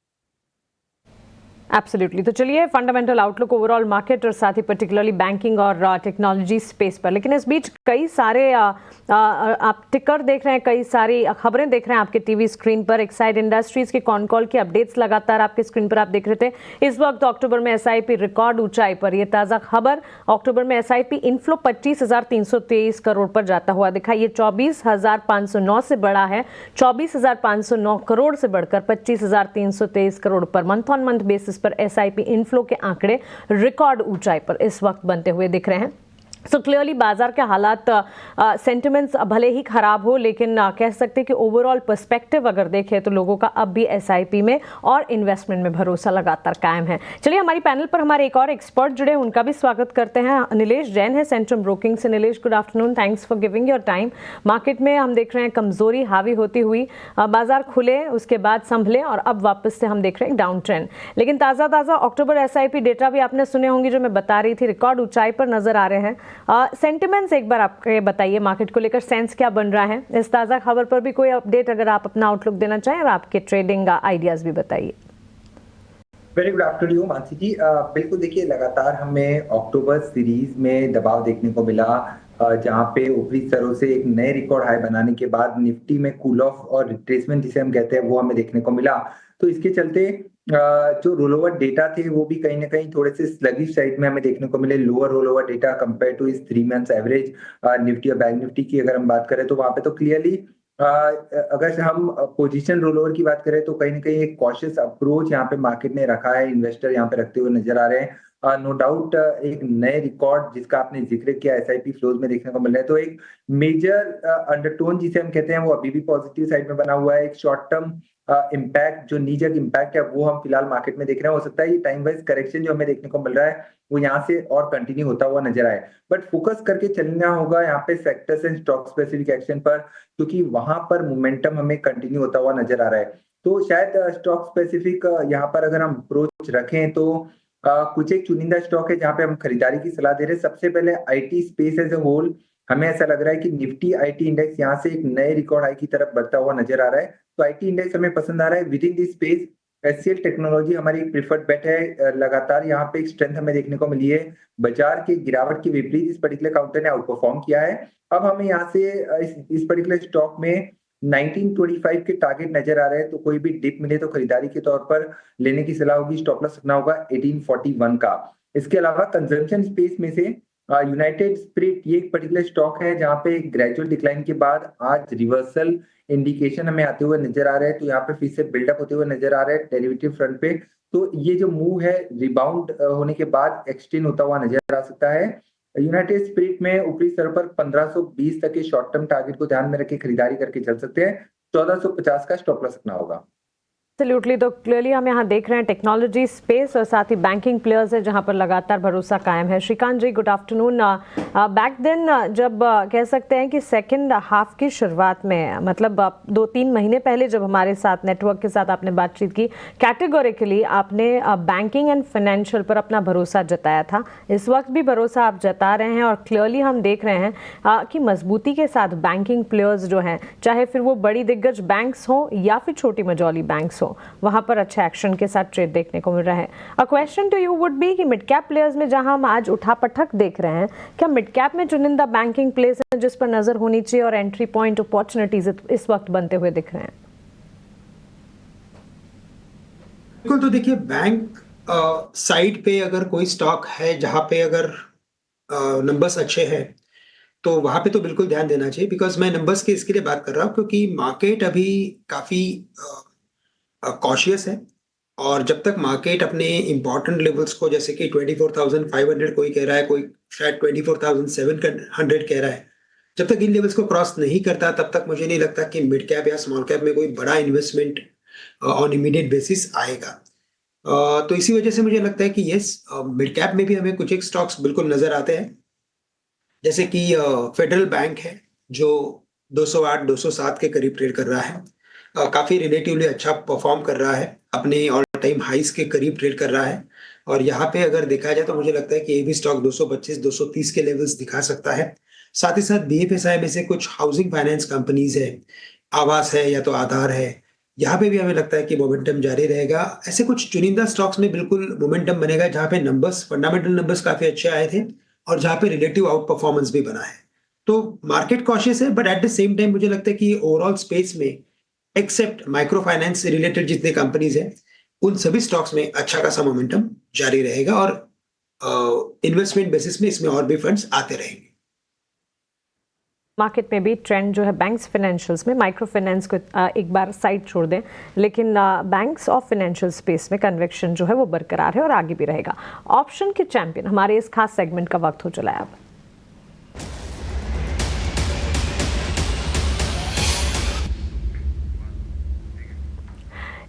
एब्सोल्युटली। तो चलिए, फंडामेंटल आउटलुक ओवरऑल मार्केट और साथ ही पर्टिकुलरली बैंकिंग और टेक्नोलॉजी स्पेस पर, लेकिन इस बीच कई सारे आप टिकर देख रहे हैं, कई सारी खबरें देख रहे हैं आपके टीवी स्क्रीन पर। एक्साइड इंडस्ट्रीज के कॉन कॉल की अपडेट्स लगातार आपके स्क्रीन पर आप देख रहे थे। इस वक्त अक्टूबर में SIP रिकॉर्ड ऊंचाई पर, यह ताज़ा खबर। अक्टूबर में SIP इनफ्लो 25,323 करोड़ पर जाता हुआ दिखा। ये 24,509 से बढ़ा है, 24,509 करोड़ से बढ़कर 25,323 crore per month on month basis पर SIP इनफ्लो के आंकड़े रिकॉर्ड ऊंचाई पर इस वक्त बनते हुए दिख रहे हैं। सो क्लियरली बाजार के हालात सेंटिमेंट्स भले ही खराब हो, लेकिन कह सकते हैं कि ओवरऑल पर्सपेक्टिव अगर देखें तो लोगों का अब भी एसआईपी में और इन्वेस्टमेंट में भरोसा लगातार कायम है। चलिए हमारी पैनल पर हमारे एक और एक्सपर्ट जुड़े, उनका भी स्वागत करते हैं। नीलेश जैन है सेंट्रम ब्रोकिंग से। Nilesh, good afternoon, thanks for giving your time. Market में हम देख रहे हैं कमजोरी हावी होती हुई, बाजार खुले उसके बाद संभले और अब वापस से हम देख रहे हैं डाउन ट्रेंड। लेकिन ताज़ा अक्टूबर एसआईपी डेटा भी आपने सुने होंगे, जो मैं बता रही थी, रिकॉर्ड ऊंचाई पर नजर आ रहे हैं। सेंटिमेंट्स एक बार आपके बताइए, मार्केट को लेकर सेंस क्या बन रहा है? इस ताज़ा खबर पर भी कोई अपडेट अगर आप अपना आउटलुक देना चाहें और आपके ट्रेडिंग आइडियाज भी बताइए। वेरी गुड आफ्टरनून मानसी जी। बिल्कुल, देखिए लगातार हमें अक्टूबर सीरीज में दबाव देखने को मिला, जहां पे ऊपरी स्तरों से एक नए रिकॉर्ड हाई बनाने के बाद निफ्टी में कूल ऑफ और रिट्रेसमेंट जिसे हम कहते हैं वो हमें देखने को मिला। तो इसके चलते जो रोल ओवर डेटा थे वो भी कहीं ना कहीं थोड़े से स्लगिश साइड में हमें देखने को मिले। Lower roll over data compare to इस 3 मंथ्स एवरेज निफ्टी और बैंक निफ्टी की अगर हम बात करें तो वहां पे तो क्लियरली अगर हम पोजीशन रोल ओवर की बात करें तो कहीं ना कहीं एक कॉशियस अप्रोच यहाँ पे मार्केट ने रखा है, इन्वेस्टर यहाँ पे रखते हुए नजर आ रहे हैं। नो डाउट एक नए रिकॉर्ड जिसका आपने जिक्र किया एसआईपी फ्लोज में देखने को मिल रहा है, तो एक मेजर अंडरटोन जिसे हम कहते हैं वो अभी भी पॉजिटिव साइड में बना हुआ है। एक शॉर्ट टर्म इम्पैक्ट, जो नीजक इम्पैक्ट है वो हम फिलहाल मार्केट में देख रहे हैं। हो सकता है ये टाइम वाइज करेक्शन जो हमें देखने को मिल रहा है वो यहाँ से और कंटिन्यू होता हुआ नजर आए, बट फोकस करके चलना होगा यहाँ पे sectors and stock specific action पर, क्योंकि वहां पर मोमेंटम हमें कंटिन्यू होता हुआ नजर आ रहा है। तो शायद स्टॉक स्पेसिफिक यहाँ पर अगर हम अप्रोच रखें तो कुछ एक चुनिंदा स्टॉक है जहाँ पे हम खरीदारी की सलाह दे रहे हैं। सबसे पहले IT space as a whole, हमें ऐसा लग रहा है कि निफ्टी आईटी इंडेक्स यहाँ से एक नए रिकॉर्ड हाई की तरफ बढ़ता हुआ नजर आ रहा है, तो आईटी इंडेक्स हमें पसंद आ रहा है। With in this space HCL technology हमारी एक प्रिफर्ड बेट है। लगातार यहाँ पे एक स्ट्रेंथ हमें देखने को मिली है। बाजार के गिरावट के विपरीत इस पर्टिकुलर काउंटर ने आउट परफॉर्म किया है। अब हमें यहाँ से इस पर्टिकुलर स्टॉक में 1925 के टारगेट नजर आ रहे हैं, तो कोई भी डिप मिले तो खरीदारी के तौर पर लेने की सलाह होगी। स्टॉप लॉस रखना होगा 1841 का। इसके अलावा कंजम्पशन स्पेस में से यूनाइटेड स्पिरिट ये एक पर्टिकुलर स्टॉक है जहां पे ग्रेजुअल डिक्लाइन के बाद आज रिवर्सल इंडिकेशन हमें आते हुए नजर आ रहे हैं, तो यहाँ पे फिर से बिल्डअप होते हुए नजर आ रहे हैं डेरिवेटिव फ्रंट पे। तो ये जो मूव है रिबाउंड होने के बाद एक्सटेंड होता हुआ नजर आ सकता है। यूनाइटेड स्पिरिट में ऊपरी स्तर पर 1520 तक के शॉर्ट टर्म टारगेट को ध्यान में रख के खरीदारी करके चल सकते हैं। 1450 का स्टॉप लॉस रखना होगा। एब्सोल्युटली, तो क्लियरली हम यहाँ देख रहे हैं टेक्नोलॉजी स्पेस और साथ ही बैंकिंग प्लेयर्स है जहाँ पर लगातार भरोसा कायम है। श्रीकांत जी, गुड आफ्टरनून। बैक देन जब कह सकते हैं कि सेकंड हाफ की शुरुआत में, मतलब 2-3 महीने पहले जब हमारे साथ नेटवर्क के साथ आपने बातचीत की, कैटेगोरिकली आपने बैंकिंग एंड फाइनेंशियल पर अपना भरोसा जताया था। इस वक्त भी भरोसा आप जता रहे हैं और क्लियरली हम देख रहे हैं कि मजबूती के साथ बैंकिंग प्लेयर्स जो हैं, चाहे फिर वो बड़ी दिग्गज बैंक्स हों या फिर छोटी मझौली बैंक्स हों, वहां पर अच्छे एक्शन के साथ ट्रेड देखने को मिल रहा है। A question to you would be कि मिड कैप प्लेयर्स में जहां हम आज उठापटक देख रहे हैं, क्या मिड कैप में चुनिंदा बैंकिंग प्लेयर्स हैं जिस पर नजर होनी चाहिए और एंट्री पॉइंट अपॉर्चुनिटीज इस वक्त बनते हुए दिख रहे हैं? बिल्कुल, तो देखिए बैंक साइड पे अगर कोई स्टॉक है जहां पे अगर नंबर्स अच्छे हैं तो वहां पे तो बिल्कुल ध्यान देना चाहिए। बिकॉज मैं नंबर्स की इसके लिए बात कर रहा हूँ क्योंकि मार्केट अभी काफी कॉशियस है, और जब तक मार्केट अपने इंपॉर्टेंट लेवल्स को, जैसे कि 24,500 कोई कह रहा है, कोई शायद 24,700 कह रहा है, जब तक इन लेवल्स को क्रॉस नहीं करता तब तक मुझे नहीं लगता कि मिड कैप या स्मॉल कैप में कोई बड़ा इन्वेस्टमेंट ऑन इमीडिएट बेसिस आएगा। तो इसी वजह से मुझे लगता है कि यस, मिड कैप में भी हमें कुछ एक स्टॉक्स बिल्कुल नजर आते हैं, जैसे कि फेडरल बैंक है जो 208-207 के करीब ट्रेड कर रहा है। काफी रिलेटिवली अच्छा परफॉर्म कर रहा है, अपने ऑल टाइम हाइस के करीब ट्रेड कर रहा है। और यहाँ पे अगर देखा जाए तो मुझे लगता है कि ये भी स्टॉक 225-230 के लेवल्स दिखा सकता है। साथ ही साथ बीएफएसआई में से कुछ हाउसिंग फाइनेंस कंपनीज है, आवास है या तो आधार है, यहाँ पे भी हमें लगता है कि मोमेंटम जारी रहेगा। ऐसे कुछ चुनिंदा स्टॉक्स में बिल्कुल मोमेंटम बनेगा जहाँ पे नंबर्स, फंडामेंटल नंबर्स काफी अच्छे आए थे और जहाँ पे रिलेटिव आउट परफॉर्मेंस भी बना है। तो मार्केट कॉशियस है, but at the same time मुझे लगता है कि ओवरऑल स्पेस में एक्सेप्ट माइक्रो फाइनेंस से रिलेटेड जितने कंपनीज हैं उन सभी स्टॉक्स में अच्छा खासा मोमेंटम जारी रहेगा और इन्वेस्टमेंट बेसिस में इसमें और भी फंड्स आते रहेंगे। मार्केट में भी ट्रेंड जो है बैंक्स फाइनेंशियल्स में, माइक्रो फाइनेंस को एक बार साइड छोड़ दें, लेकिन बैंक्स और फाइनेंशियल स्पेस में कन्विक्शन जो है वो बरकरार है और आगे भी रहेगा। ऑप्शन के चैंपियन हमारे इस खास सेगमेंट का वक्त हो चला है अब।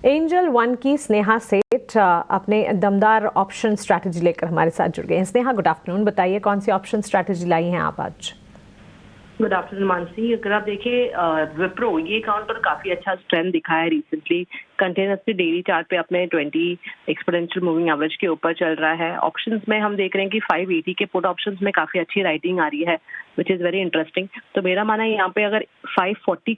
एंजल वन की स्नेहा सेठ अपने दमदार ऑप्शन स्ट्रैटेजी लेकर हमारे साथ जुड़ गए हैं। Sneha, good afternoon. बताइए कौन सी ऑप्शन स्ट्रैटेजी लाई हैं आप आज? Good afternoon Mansi. अगर आप देखें विप्रो ये अकाउंट पर काफी अच्छा स्ट्रेंथ दिखा है रिसेंटली। कंटिन्यूसली डेली चार्ट पे अपने 20 एक्सपोनेंशियल मूविंग एवरेज के ऊपर चल रहा है। ऑप्शंस में हम देख रहे हैं कि 580 के पुट ऑप्शंस में काफी अच्छी राइटिंग आ रही है, विच इज वेरी इंटरेस्टिंग। तो मेरा मानना है यहाँ पे अगर 540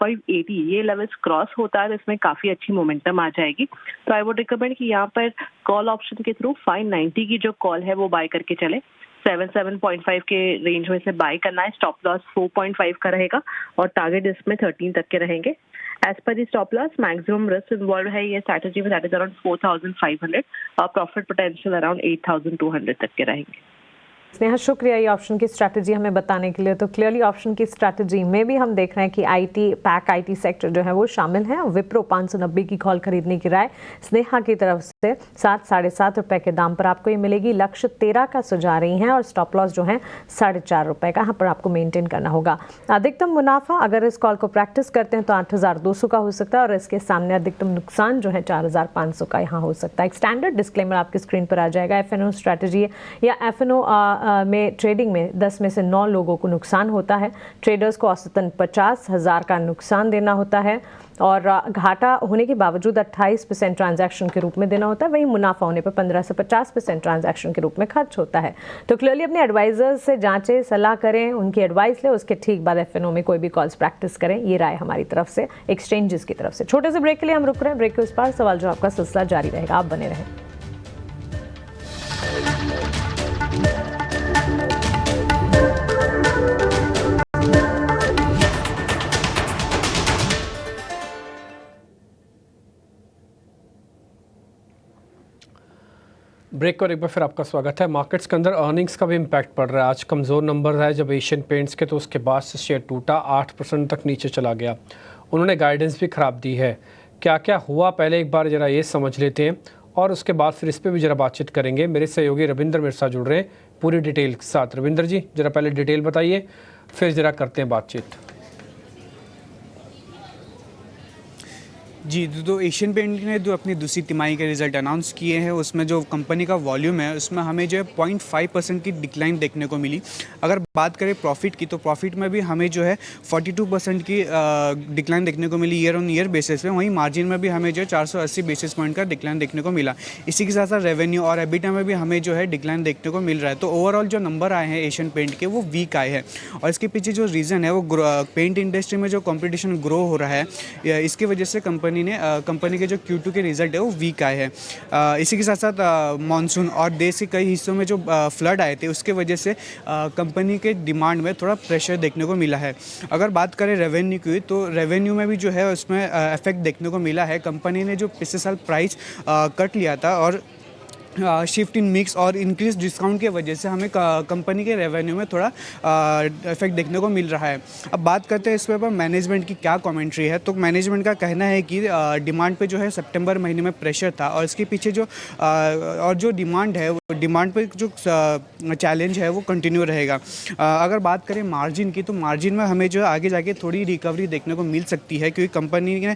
580 ये लेवल्स क्रॉस होता है तो इसमें काफी अच्छी मोमेंटम आ जाएगी। तो आई वुड रिकमेंड कि यहाँ पर कॉल ऑप्शन के थ्रू 590 की जो कॉल है वो बाय करके चले। 7.5 के रेंज में से बाय करना है। स्टॉप लॉस 4.5 का रहेगा और टारगेट इसमें 13 तक के रहेंगे। As per the stop loss maximum risk involve है ये स्ट्रैटेजी में, दैट इज अराउंड 4,500 और प्रॉफिट पोटेंशियल अराउंड 8,200 तक के रहेंगे। स्नेहा, शुक्रिया ये ऑप्शन की स्ट्रैटेजी हमें बताने के लिए। तो क्लियरली ऑप्शन की स्ट्रैटेजी में भी हम देख रहे हैं कि आईटी पैक आईटी सेक्टर जो है वो शामिल है। विप्रो 590 की कॉल खरीदने की राय स्नेहा की तरफ से 7-7.5 रुपए के दाम पर आपको ये मिलेगी। लक्ष्य 13 का सुझा रही हैं और स्टॉप लॉस जो है 4.5 रुपए का यहाँ पर आपको मेंटेन करना होगा। अधिकतम मुनाफा अगर इस कॉल को प्रैक्टिस करते हैं तो 8,200 का हो सकता है और इसके सामने अधिकतम नुकसान जो है 4,500 का यहाँ हो सकता है। एक स्टैंडर्ड डिस्क्लेमर आपकी स्क्रीन पर आ जाएगा। एफएनओ स्ट्रैटेजी या एफएनओ में ट्रेडिंग में 10 में से 9 लोगों को नुकसान होता है। ट्रेडर्स को औसतन 50,000 का नुकसान देना होता है और घाटा होने के बावजूद 28% ट्रांजैक्शन के रूप में देना होता है। वहीं मुनाफा होने पर 15 से 50% ट्रांजैक्शन के रूप में खर्च होता है। तो क्लियरली अपने एडवाइजर्स से जांचें, सलाह करें, उनकी एडवाइस लें, उसके ठीक बाद एफएनओ में कोई भी कॉल्स प्रैक्टिस करें। ये राय हमारी तरफ से, एक्सचेंजेस की तरफ से। छोटे से ब्रेक के लिए हम रुक रहे हैं। ब्रेक के उस पार सवाल जवाब का सिलसिला जारी रहेगा, आप बने रहें। ब्रेक और एक बार फिर आपका स्वागत है। मार्केट्स के अंदर अर्निंग्स का भी इम्पैक्ट पड़ रहा है। आज कमज़ोर नंबर रहा है जब एशियन पेंट्स के, तो उसके बाद से शेयर टूटा, 8% तक नीचे चला गया। उन्होंने गाइडेंस भी ख़राब दी है। क्या क्या हुआ पहले एक बार ज़रा ये समझ लेते हैं और उसके बाद फिर इस पर भी ज़रा बातचीत करेंगे। मेरे सहयोगी रविंद्र मेरे साथ जुड़ रहे हैं पूरी डिटेल के साथ। रविंद्र जी, ज़रा पहले डिटेल बताइए, फिर ज़रा करते हैं बातचीत। जी, तो एशियन पेंट ने जो अपनी दूसरी तिमाही के रिज़ल्ट अनाउंस किए हैं उसमें जो कंपनी का वॉल्यूम है उसमें हमें जो है 0.5% की डिक्लाइन देखने को मिली। अगर बात करें प्रॉफिट की तो प्रॉफिट में भी हमें जो है 42% की डिक्लाइन देखने को मिली ईयर ऑन ईयर बेसिस पे। वहीं मार्जिन में भी हमें जो है 480 बेसिस पॉइंट का डिक्लाइन देखने को मिला। इसी के साथ साथ रेवेन्यू और एबिटा में भी हमें जो है डिक्लाइन देखने को मिल रहा है। तो ओवरऑल जो नंबर आए हैं एशियन पेंट के वो वीक आए हैं और इसके पीछे जो रीज़न है वो पेंट इंडस्ट्री में जो कॉम्पिटिशन ग्रो हो रहा है इसकी वजह से कंपनी के जो Q2 के रिज़ल्ट है वो वीक आए हैं। इसी के साथ साथ मानसून और देश के कई हिस्सों में जो फ्लड आए थे उसके वजह से कंपनी के डिमांड में थोड़ा प्रेशर देखने को मिला है। अगर बात करें रेवेन्यू की तो रेवेन्यू में भी जो है उसमें इफेक्ट देखने को मिला है। कंपनी ने जो पिछले साल प्राइस कट लिया था और शिफ्ट इन मिक्स और इंक्रीज डिस्काउंट की वजह से हमें कंपनी के रेवेन्यू में थोड़ा इफेक्ट देखने को मिल रहा है। अब बात करते हैं इस पर मैनेजमेंट की क्या कमेंट्री है। तो मैनेजमेंट का कहना है कि डिमांड पे जो है सितंबर महीने में प्रेशर था और इसके पीछे जो डिमांड है वो डिमांड पे जो चैलेंज है वो कंटिन्यू रहेगा। अगर बात करें मार्जिन की तो मार्जिन में हमें जो है आगे जाके थोड़ी रिकवरी देखने को मिल सकती है क्योंकि कंपनी ने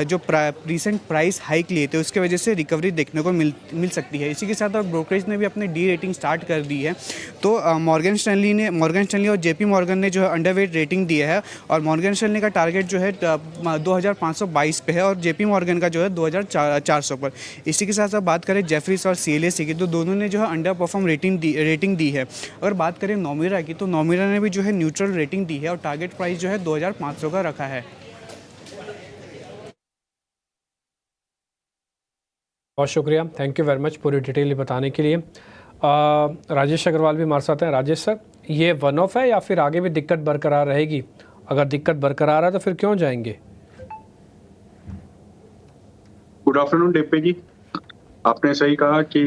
जो रिसेंट प्राइस हाइक लिए थे उसके वजह से रिकवरी देखने को मिल सकती है। इसी के साथ ब्रोकरेज ने भी अपनी डी रेटिंग स्टार्ट कर दी है। तो मॉर्गन स्टैनली और जेपी मॉर्गन ने जो है अंडरवेट रेटिंग दिया है और मॉर्गन स्टैनली का टारगेट जो है 2522 पे है और जेपी मॉर्गन का जो है 2400 पर। इसी के साथ बात करें जेफरीज और CLSA की तो दोनों ने जो है अंडर परफॉर्म रेटिंग दी है। अगर बात करें नोमिरा की तो नोमिरा ने भी जो है न्यूट्रल रेटिंग दी है और टारगेट प्राइस जो है 2500 का रखा है। बहुत शुक्रिया, थैंक यू वेरी मच पूरी डिटेल बताने के लिए। राजेश अग्रवाल भी हमारे साथ हैं। राजेश सर, ये वन ऑफ है या फिर आगे भी दिक्कत बरकरार रहेगी? अगर दिक्कत बरकरार है तो फिर क्यों जाएंगे? गुड आफ्टरनून डिप्पी जी, आपने सही कहा कि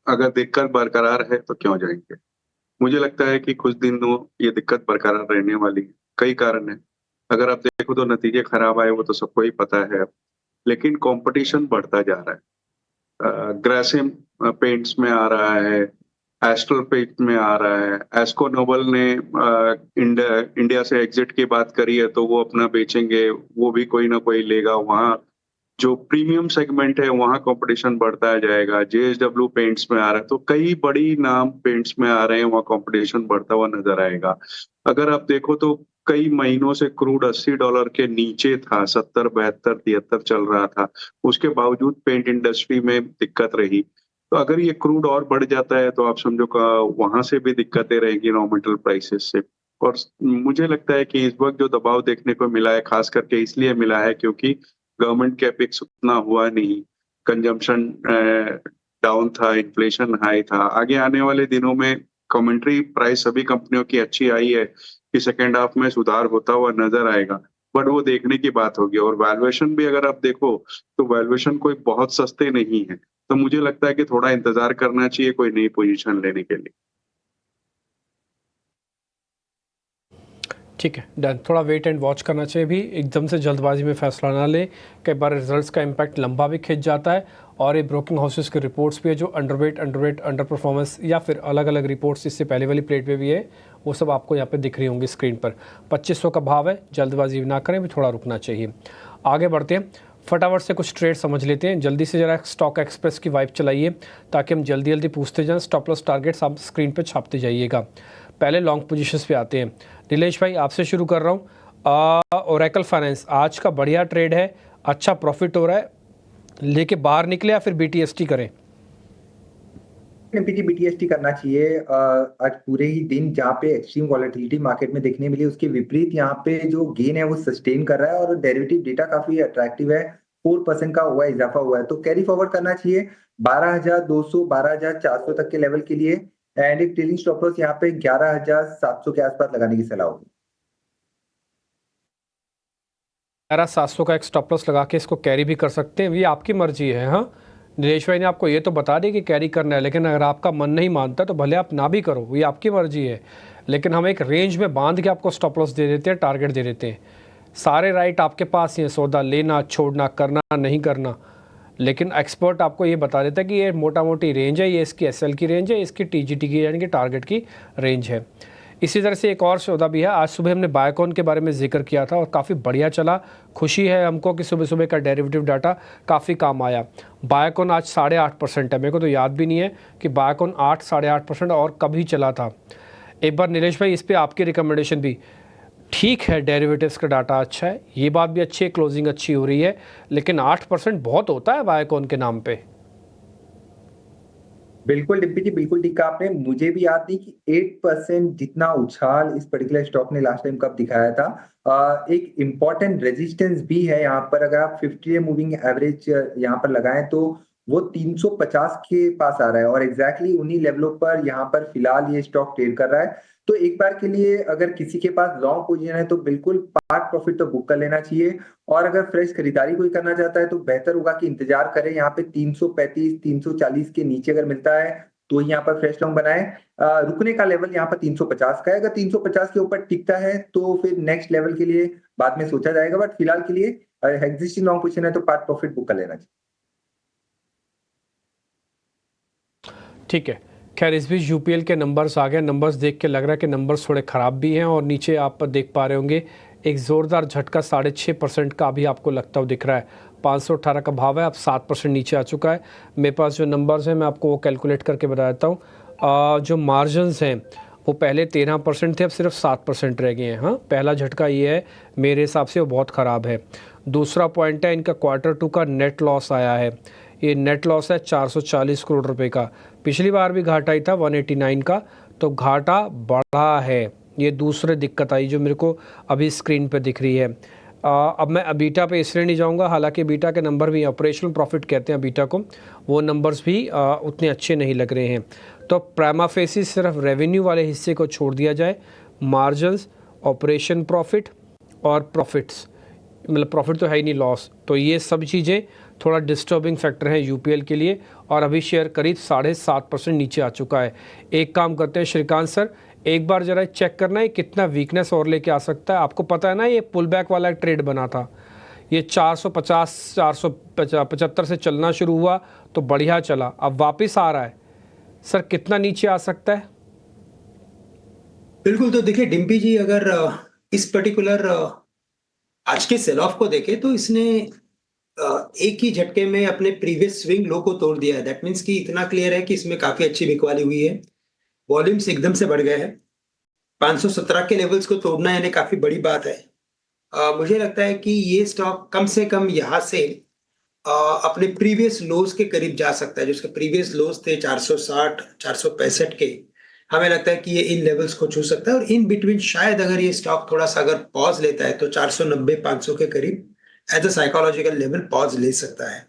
अगर दिक्कत बरकरार है तो क्यों जाएंगे। मुझे लगता है कि कुछ दिनों ये दिक्कत बरकरार रहने वाली है। कई कारण है। अगर आप देखो तो नतीजे खराब आए वो तो सबको ही पता है, लेकिन कंपटीशन बढ़ता जा रहा है। ग्रासिम पेंट्स में आ रहा है, एस्ट्रल पेट में आ रहा है। एस्को नोबल ने इंडिया से एग्जिट की बात करी है, तो वो अपना बेचेंगे, वो भी कोई ना कोई लेगा। वहाँ जो प्रीमियम सेगमेंट है वहाँ कंपटीशन बढ़ता जाएगा। JSW पेंट्स में आ रहा है, तो कई बड़ी नाम पेंट्स में आ रहे हैं, वहाँ कंपटीशन बढ़ता हुआ नजर आएगा। अगर आप देखो तो कई महीनों से क्रूड $80 के नीचे था, 70, 72, 73 चल रहा था, उसके बावजूद पेंट इंडस्ट्री में दिक्कत रही। तो अगर ये क्रूड और बढ़ जाता है तो आप समझो का वहां से भी दिक्कतें रहेंगी रॉ मटेरियल प्राइसेस से। और मुझे लगता है कि इस वक्त जो दबाव देखने को मिला है, खास करके इसलिए मिला है क्योंकि गवर्नमेंट कैपेक्स उतना हुआ नहीं, कंजम्पशन डाउन था, इन्फ्लेशन हाई था। आगे आने वाले दिनों में कमेंट्री प्राइस सभी कंपनियों की अच्छी आई है कि सेकेंड हाफ में सुधार होता हुआ नजर आएगा, बट वो देखने की बात होगी। और वैल्यूएशन भी अगर आप देखो तो वैल्यूएशन कोई बहुत सस्ते नहीं है, तो मुझे लगता है कि थोड़ा इंतजार करना चाहिए कोई नई पोजीशन लेने के लिए। ठीक है, डन। थोड़ा वेट एंड वॉच करना चाहिए भी, एकदम से जल्दबाजी में फैसला ना ले। कई बार रिजल्ट्स का इम्पैक्ट लंबा भी खिंच जाता है, और ये ब्रोकिंग हाउसेस की रिपोर्ट्स भी है जो अंडरवेट, अंडर परफॉर्मेंस या फिर अलग अलग रिपोर्ट्स इससे पहले वाली प्लेट पे भी है, वो सब आपको यहाँ पे दिख रही होंगी स्क्रीन पर। 2500 का भाव है, जल्दबाजी ना करें, भी थोड़ा रुकना चाहिए। आगे बढ़ते हैं, फटाफट से कुछ ट्रेड समझ लेते हैं। जल्दी से जरा स्टॉक एक्सप्रेस की वाइब चलाइए ताकि हम जल्दी जल्दी पूछते जाएं। स्टॉप लॉस टारगेट्स आप स्क्रीन पे छापते जाइएगा। पहले लॉन्ग पोजीशंस पे आते हैं। नीलेश भाई आपसे शुरू कर रहा हूँ। ओरेकल फाइनेंस आज का बढ़िया ट्रेड है, अच्छा प्रॉफिट हो रहा है, लेके बाहर निकले या फिर BTST करें? BTST करना चाहिए। आज पूरे ही दिन जहाँ पे एक्सट्रीम वॉलेटिलिटी मार्केट में देखने मिली, उसके विपरीत यहाँ पे जो गेन है वो सस्टेन कर रहा है और डेरिवेटिव डेटा काफी अट्रैक्टिव है। 4% का हुआ इजाफा हुआ है, तो कैरी फॉरवर्ड करना चाहिए 12,200 12,400 तक के लेवल के लिए। एंड एक ट्रेलिंग स्टॉप लॉस यहाँ पे 11,700 के आसपास लगाने की सलाह होगी। 11,700 का एक स्टॉप लॉस लगा के इसको कैरी भी कर सकते हैं, ये आपकी मर्जी है। हाँ, नीलेश भाई ने आपको ये तो बता दिया कि कैरी करना है, लेकिन अगर आपका मन नहीं मानता तो भले आप ना भी करो, ये आपकी मर्जी है। लेकिन हम एक रेंज में बांध के आपको स्टॉप लॉस दे देते हैं, टारगेट दे देते हैं। सारे राइट आपके पास ही हैं, सौदा लेना, छोड़ना, करना, नहीं करना। लेकिन एक्सपर्ट आपको ये बता देता है कि ये मोटा मोटी रेंज है, ये इसकी SL की रेंज है, इसकी TGT की यानी कि टारगेट की रेंज है। इसी तरह से एक और सौदा भी है। आज सुबह हमने बायोकॉन के बारे में जिक्र किया था और काफ़ी बढ़िया चला। खुशी है हमको कि सुबह सुबह का डेरिवेटिव डाटा काफ़ी काम आया। बायोकॉन आज 8.5% है। मेरे को तो याद भी नहीं है कि बायोकॉन 8-8.5% और कभी चला था। एक बार नीलेश भाई इस पर आपकी रिकमेंडेशन भी। ठीक है, डेरिवेटिव्स का डाटा अच्छा है, ये बात भी अच्छी है, क्लोजिंग अच्छी हो रही है, लेकिन 8% बहुत होता है बायोकॉन के नाम पे। बिल्कुल डिम्पी जी, बिल्कुल ठीक कहा आपने। मुझे भी याद नहीं कि 8% जितना उछाल इस पर्टिकुलर स्टॉक ने लास्ट टाइम कब दिखाया था। एक इम्पॉर्टेंट रेजिस्टेंस भी है यहाँ पर। अगर आप 50-डे मूविंग एवरेज यहाँ पर लगाएं तो वो 350 के पास आ रहा है और एग्जैक्टली उन्हीं लेवलों पर यहाँ पर फिलहाल ये स्टॉक ट्रेड कर रहा है। तो एक बार के लिए अगर किसी के पास लॉन्ग पोजीशन है तो बिल्कुल पार्ट प्रॉफिट तो बुक कर लेना चाहिए, और अगर फ्रेश खरीदारी कोई करना चाहता है तो बेहतर होगा कि इंतजार करें। यहाँ पे 335 340 के नीचे अगर मिलता है तो यहाँ पर फ्रेश लॉन्ग बनाए। रुकने का लेवल यहाँ पर 350 का है। अगर 350 के ऊपर टिकता है तो फिर नेक्स्ट लेवल के लिए बाद में सोचा जाएगा, बट फिलहाल के लिए एग्जिस्टिंग लॉन्ग पोजीशन है तो पार्ट प्रॉफिट बुक कर लेना चाहिए। ठीक है, खैर इस बीच UPL के नंबर्स आ गए। नंबर्स देख के लग रहा है कि नंबर्स थोड़े ख़राब भी हैं, और नीचे आप देख पा रहे होंगे एक ज़ोरदार झटका 6.5% का भी आपको लगता हुआ दिख रहा है। 518 का भाव है, अब 7% नीचे आ चुका है। मेरे पास जो नंबर्स हैं मैं आपको वो कैलकुलेट करके बता देता हूँ। जो मार्जिनस हैं वो पहले 13% थे, अब सिर्फ 7% रह गए हैं। हाँ, पहला झटका ये है मेरे हिसाब से वो बहुत ख़राब है। दूसरा पॉइंट है इनका Q2 का नेट लॉस आया है। ये नेट लॉस है 440 करोड़ रुपए का। पिछली बार भी घाटा ही था 189 का, तो घाटा बढ़ा है। ये दूसरी दिक्कत आई जो मेरे को अभी स्क्रीन पे दिख रही है। अब मैं अबीटा पे इसलिए नहीं जाऊंगा, हालांकि अबीटा के नंबर भी ऑपरेशनल प्रॉफिट कहते हैं अबीटा को, वो नंबर्स भी उतने अच्छे नहीं लग रहे हैं। तो प्राइमा फेसी सिर्फ रेवेन्यू वाले हिस्से को छोड़ दिया जाए, मार्जिन्स, ऑपरेशन प्रॉफिट और प्रॉफिट्स, मतलब प्रॉफिट तो है ही नहीं, लॉस, तो ये सब चीज़ें थोड़ा डिस्टर्बिंग फैक्टर है UPL के लिए। और अभी शेयर करीब 7.5% नीचे आ चुका है। एक काम करते हैं श्रीकांत सर, एक बार जरा चेक करना है कितना वीकनेस और लेके आ सकता है। आपको पता है ना ये पुल बैक वाला ट्रेड बना था, ये 450 475 से चलना शुरू हुआ तो बढ़िया चला, अब वापस आ रहा है सर कितना नीचे आ सकता है? बिल्कुल, तो देखिए डिम्पी जी, अगर इस पर्टिकुलर आज के सेल ऑफ को देखें तो इसने एक ही झटके में अपने प्रीवियस स्विंग लो को तोड़ दिया है। दैट मीन्स कि इतना क्लियर है कि इसमें काफी अच्छी बिकवाली हुई है, वॉल्यूम्स एकदम से बढ़ गए हैं। 517 के लेवल्स को तोड़ना यानी काफी बड़ी बात है। मुझे लगता है कि ये स्टॉक कम से कम यहाँ से अपने प्रीवियस लोज के करीब जा सकता है। जो उसके प्रीवियस लोज थे 460 465 के, हमें लगता है कि ये इन लेवल्स को छू सकता है और इन बिटवीन शायद अगर ये स्टॉक थोड़ा सा अगर पॉज लेता है तो 490 500 के करीब as a psychological level pause ले सकता है।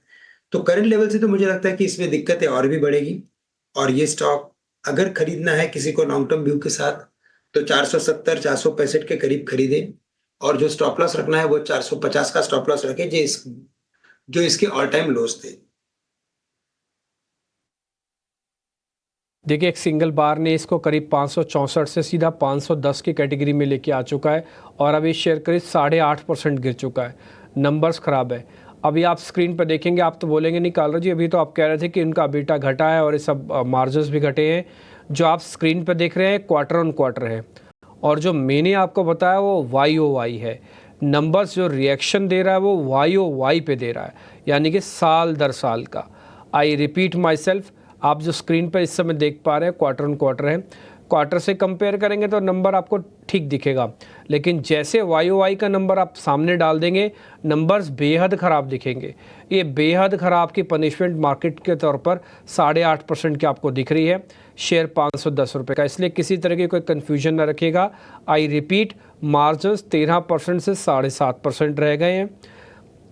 तो करंट लेवल से तो मुझे लगता है कि इसमें दिक्कतें और भी बढ़ेगी और ये स्टॉक अगर खरीदना है किसी को लॉन्ग टर्म व्यू के साथ तो 470 465 के करीब खरीदें और जो स्टॉप लॉस रखना है वो 450 का स्टॉप लॉस रखें जो इसके ऑल टाइम लोस थे। देखिए एक सिंगल बार ने इसको करीब 564 से सीधा 510 की कैटेगरी में लेके आ चुका है और अभी शेयर करीब 8.5% गिर चुका है। नंबर्स ख़राब है। अभी आप स्क्रीन पर देखेंगे, आप तो बोलेंगे नहीं कालरा जी, अभी तो आप कह रहे थे कि इनका बीटा घटा है और ये सब मार्जिन्स भी घटे हैं। जो आप स्क्रीन पर देख रहे हैं क्वार्टर ऑन क्वार्टर है और जो मैंने आपको बताया वो YOY है। नंबर्स जो रिएक्शन दे रहा है वो YOY पे दे रहा है, यानी कि साल दर साल का। आई रिपीट माई सेल्फ, आप जो स्क्रीन पर इस समय देख पा रहे हैं क्वार्टर ऑन क्वार्टर है। क्वार्टर से कंपेयर करेंगे तो नंबर आपको ठीक दिखेगा, लेकिन जैसे YOY का नंबर आप सामने डाल देंगे नंबर्स बेहद ख़राब दिखेंगे। ये बेहद ख़राब की पनिशमेंट मार्केट के तौर पर 8.5% की आपको दिख रही है। शेयर 510 रुपये का, इसलिए किसी तरह की कोई कन्फ्यूजन ना रखिएगा। आई रिपीट, मार्जिन्स 13% से 7.5% रह गए हैं।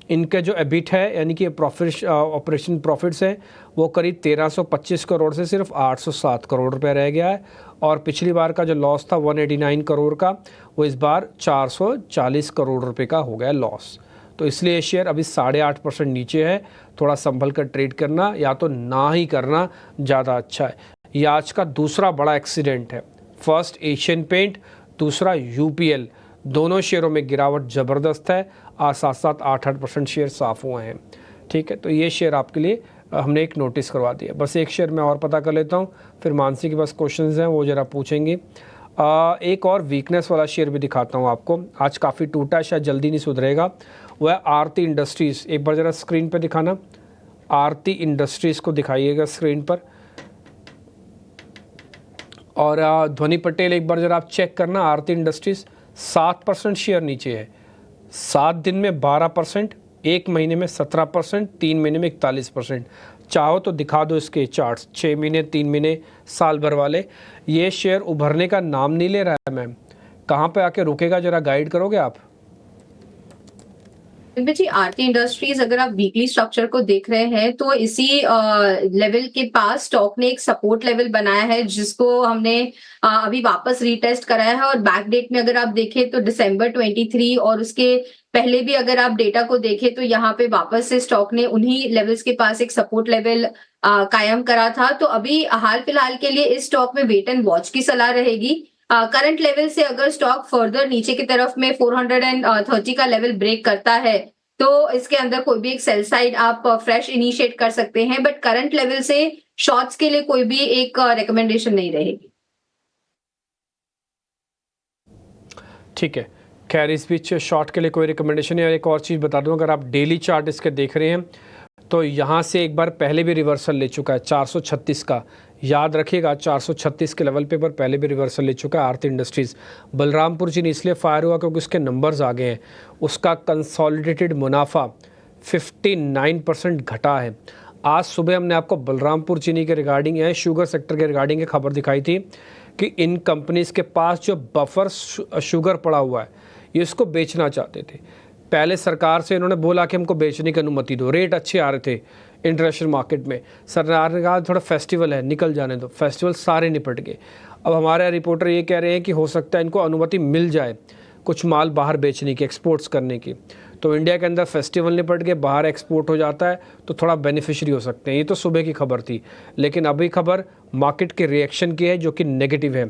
इनके जो एबिट है यानी कि प्रॉफिट ऑपरेशन प्रॉफिट्स हैं वो करीब 1325 करोड़ से सिर्फ 807 करोड़ रुपए रह गया है और पिछली बार का जो लॉस था 189 करोड़ का वो इस बार 440 करोड़ रुपए का हो गया लॉस। तो इसलिए शेयर अभी 8.5% नीचे है। थोड़ा संभल कर ट्रेड करना या तो ना ही करना ज़्यादा अच्छा है। ये आज का दूसरा बड़ा एक्सीडेंट है। फर्स्ट एशियन पेंट, दूसरा UPL, दोनों शेयरों में गिरावट ज़बरदस्त है। आज 7-7 8-8% शेयर साफ़ हुए हैं। ठीक है, तो ये शेयर आपके लिए हमने एक नोटिस करवा दिया। बस एक शेयर मैं और पता कर लेता हूँ, फिर मानसी के पास क्वेश्चंस हैं वो ज़रा पूछेंगी। एक और वीकनेस वाला शेयर भी दिखाता हूँ आपको। आज काफ़ी टूटा है, शायद जल्दी नहीं सुधरेगा। वह है आरती इंडस्ट्रीज़। एक बार ज़रा स्क्रीन पर दिखाना, आरती इंडस्ट्रीज़ को दिखाइएगा स्क्रीन पर। और ध्वनि पटेल एक बार ज़रा आप चेक करना, आरती इंडस्ट्रीज़ 7% शेयर नीचे है। 7 दिन में 12%, 1 महीने में 17%, 3 महीने में 41%। चाहो तो दिखा दो इसके चार्ट्स, 6 महीने, 3 महीने, साल भर वाले। ये शेयर उभरने का नाम नहीं ले रहा है मैम। कहाँ पे आके रुकेगा, जरा गाइड करोगे आप? जी, आरती इंडस्ट्रीज अगर आप वीकली स्ट्रक्चर को देख रहे हैं तो इसी लेवल के पास स्टॉक ने एक सपोर्ट लेवल बनाया है जिसको हमने अभी वापस रीटेस्ट कराया है। और बैक डेट में अगर आप देखें तो दिसंबर 23 और उसके पहले भी अगर आप डेटा को देखें तो यहाँ पे वापस से स्टॉक ने उन्हीं लेवल्स के पास एक सपोर्ट लेवल कायम करा था। तो अभी हाल फिलहाल के लिए इस स्टॉक में वेट एंड वॉच की सलाह रहेगी। करंट लेवल से अगर स्टॉक फर्दर नीचे की तरफ में 430 का लेवल ब्रेक करता है तो इसके अंदर कोई भी एक सेल साइड आप फ्रेश इनिशिएट कर सकते हैं, बट करंट लेवल से शॉर्ट्स के लिए कोई भी एक रिकमेंडेशन नहीं रहेगी। ठीक है, खैर इस बीच शॉर्ट के लिए कोई रिकमेंडेशन है। एक और चीज़ बता दूं, अगर आप डेली चार्ट इसके देख रहे हैं तो यहाँ से एक बार पहले भी रिवर्सल ले चुका है 436 का। याद रखिएगा 436 के लेवल पे पर पहले भी रिवर्सल ले चुका है आरती इंडस्ट्रीज़। बलरामपुर चीनी इसलिए फायर हुआ क्योंकि उसके नंबर्स आ गए हैं। उसका कंसोलिडेटेड मुनाफा 59% घटा है। आज सुबह हमने आपको बलरामपुर चीनी के रिगार्डिंग या शुगर सेक्टर के रिगार्डिंग एक खबर दिखाई थी कि इन कंपनीज़ के पास जो बफर शुगर पड़ा हुआ है ये इसको बेचना चाहते थे। पहले सरकार से इन्होंने बोला कि हमको बेचने की अनुमति दो, रेट अच्छे आ रहे थे इंटरनेशनल मार्केट में। सरकार ने कहा थोड़ा फेस्टिवल है निकल जाने दो, फेस्टिवल सारे निपट गए। अब हमारे रिपोर्टर ये कह रहे हैं कि हो सकता है इनको अनुमति मिल जाए कुछ माल बाहर बेचने की, एक्सपोर्ट्स करने की। तो इंडिया के अंदर फेस्टिवल निपट के बाहर एक्सपोर्ट हो जाता है तो थोड़ा बेनिफिशियरी हो सकते हैं। ये तो सुबह की खबर थी, लेकिन अभी खबर मार्केट के रिएक्शन की है जो कि नेगेटिव है।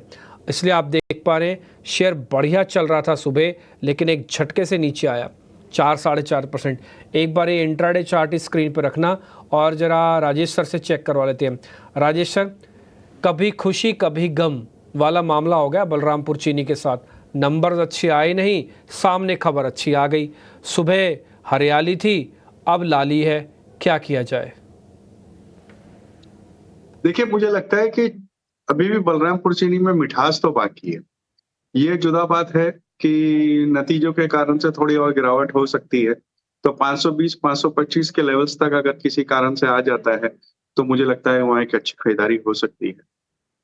इसलिए आप देख पा रहे हैं शेयर बढ़िया चल रहा था सुबह, लेकिन एक झटके से नीचे आया 4-4.5%। एक बार ये इंट्राडे चार्ट इस स्क्रीन पर रखना और ज़रा राजेश सर से चेक करवा लेते हैं। राजेश सर, कभी खुशी कभी गम वाला मामला हो गया बलरामपुर चीनी के साथ। नंबर्स अच्छे आए नहीं, सामने खबर अच्छी आ गई। सुबह हरियाली थी, अब लाली है, क्या किया जाए? देखिए, मुझे लगता है कि अभी भी बलरामपुर चीनी में मिठास तो बाकी है। ये जुदा बात है कि नतीजों के कारण से थोड़ी और गिरावट हो सकती है। तो 520-525 के लेवल्स तक अगर किसी कारण से आ जाता है तो मुझे लगता है वहाँ एक अच्छी खरीदारी हो सकती है।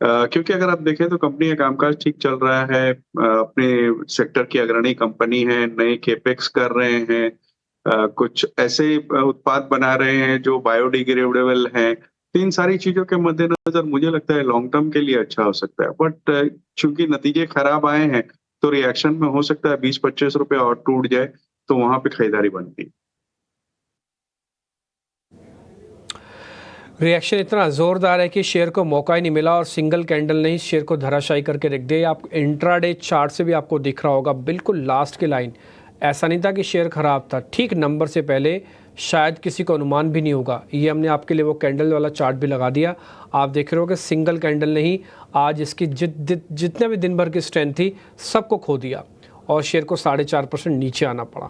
क्योंकि अगर आप देखें तो कंपनी का कामकाज ठीक चल रहा है, अपने सेक्टर की अग्रणी कंपनी है, नए केपेक्स कर रहे हैं, कुछ ऐसे उत्पाद बना रहे हैं जो बायोडिग्रेडेबल हैं। तो इन सारी चीजों के मद्देनजर मुझे लगता है लॉन्ग टर्म के लिए अच्छा हो सकता है। बट चूंकि नतीजे खराब आए हैं तो रिएक्शन में हो सकता है 20-25 रुपए और टूट जाए, तो वहां पे खरीदारी बनती है। रिएक्शन इतना ज़ोरदार है कि शेयर को मौका ही नहीं मिला और सिंगल कैंडल ने ही शेयर को धराशायी करके रख दिया। आप इंट्राडे चार्ट से भी आपको दिख रहा होगा, बिल्कुल लास्ट की लाइन। ऐसा नहीं था कि शेयर खराब था, ठीक नंबर से पहले शायद किसी को अनुमान भी नहीं होगा। ये हमने आपके लिए वो कैंडल वाला चार्ट भी लगा दिया। आप देख रहे हो कि सिंगल कैंडल ने ही आज इसकी जितने भी दिन भर की स्ट्रेंथ थी सबको खो दिया और शेयर को 4.5% नीचे आना पड़ा।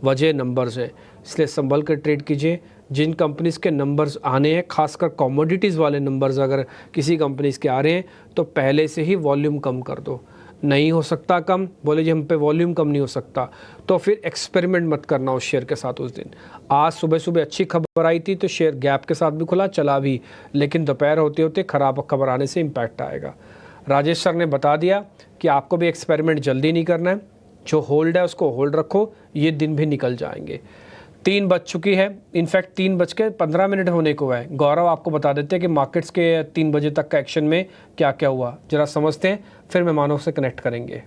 वजह नंबर्स है, इसलिए संभल कर ट्रेड कीजिए। जिन कंपनीज़ के नंबर्स आने हैं, खासकर कमोडिटीज़ वाले नंबर्स अगर किसी कंपनीज़ के आ रहे हैं तो पहले से ही वॉल्यूम कम कर दो। नहीं हो सकता कम, बोले जी हम पे वॉल्यूम कम नहीं हो सकता, तो फिर एक्सपेरिमेंट मत करना उस शेयर के साथ उस दिन। आज सुबह सुबह अच्छी खबर आई थी तो शेयर गैप के साथ भी खुला, चला भी, लेकिन दोपहर होते होते ख़राब खबर आने से इम्पैक्ट आएगा। राजेश सर ने बता दिया कि आपको भी एक्सपेरिमेंट जल्दी नहीं करना है, जो होल्ड है उसको होल्ड रखो, ये दिन भी निकल जाएंगे। 3 बज चुकी है, इनफैक्ट 3:15 होने को है। गौरव आपको बता देते हैं कि मार्केट्स के 3 बजे तक का एक्शन में क्या क्या हुआ, जरा समझते हैं, फिर मेहमानों से कनेक्ट करेंगे।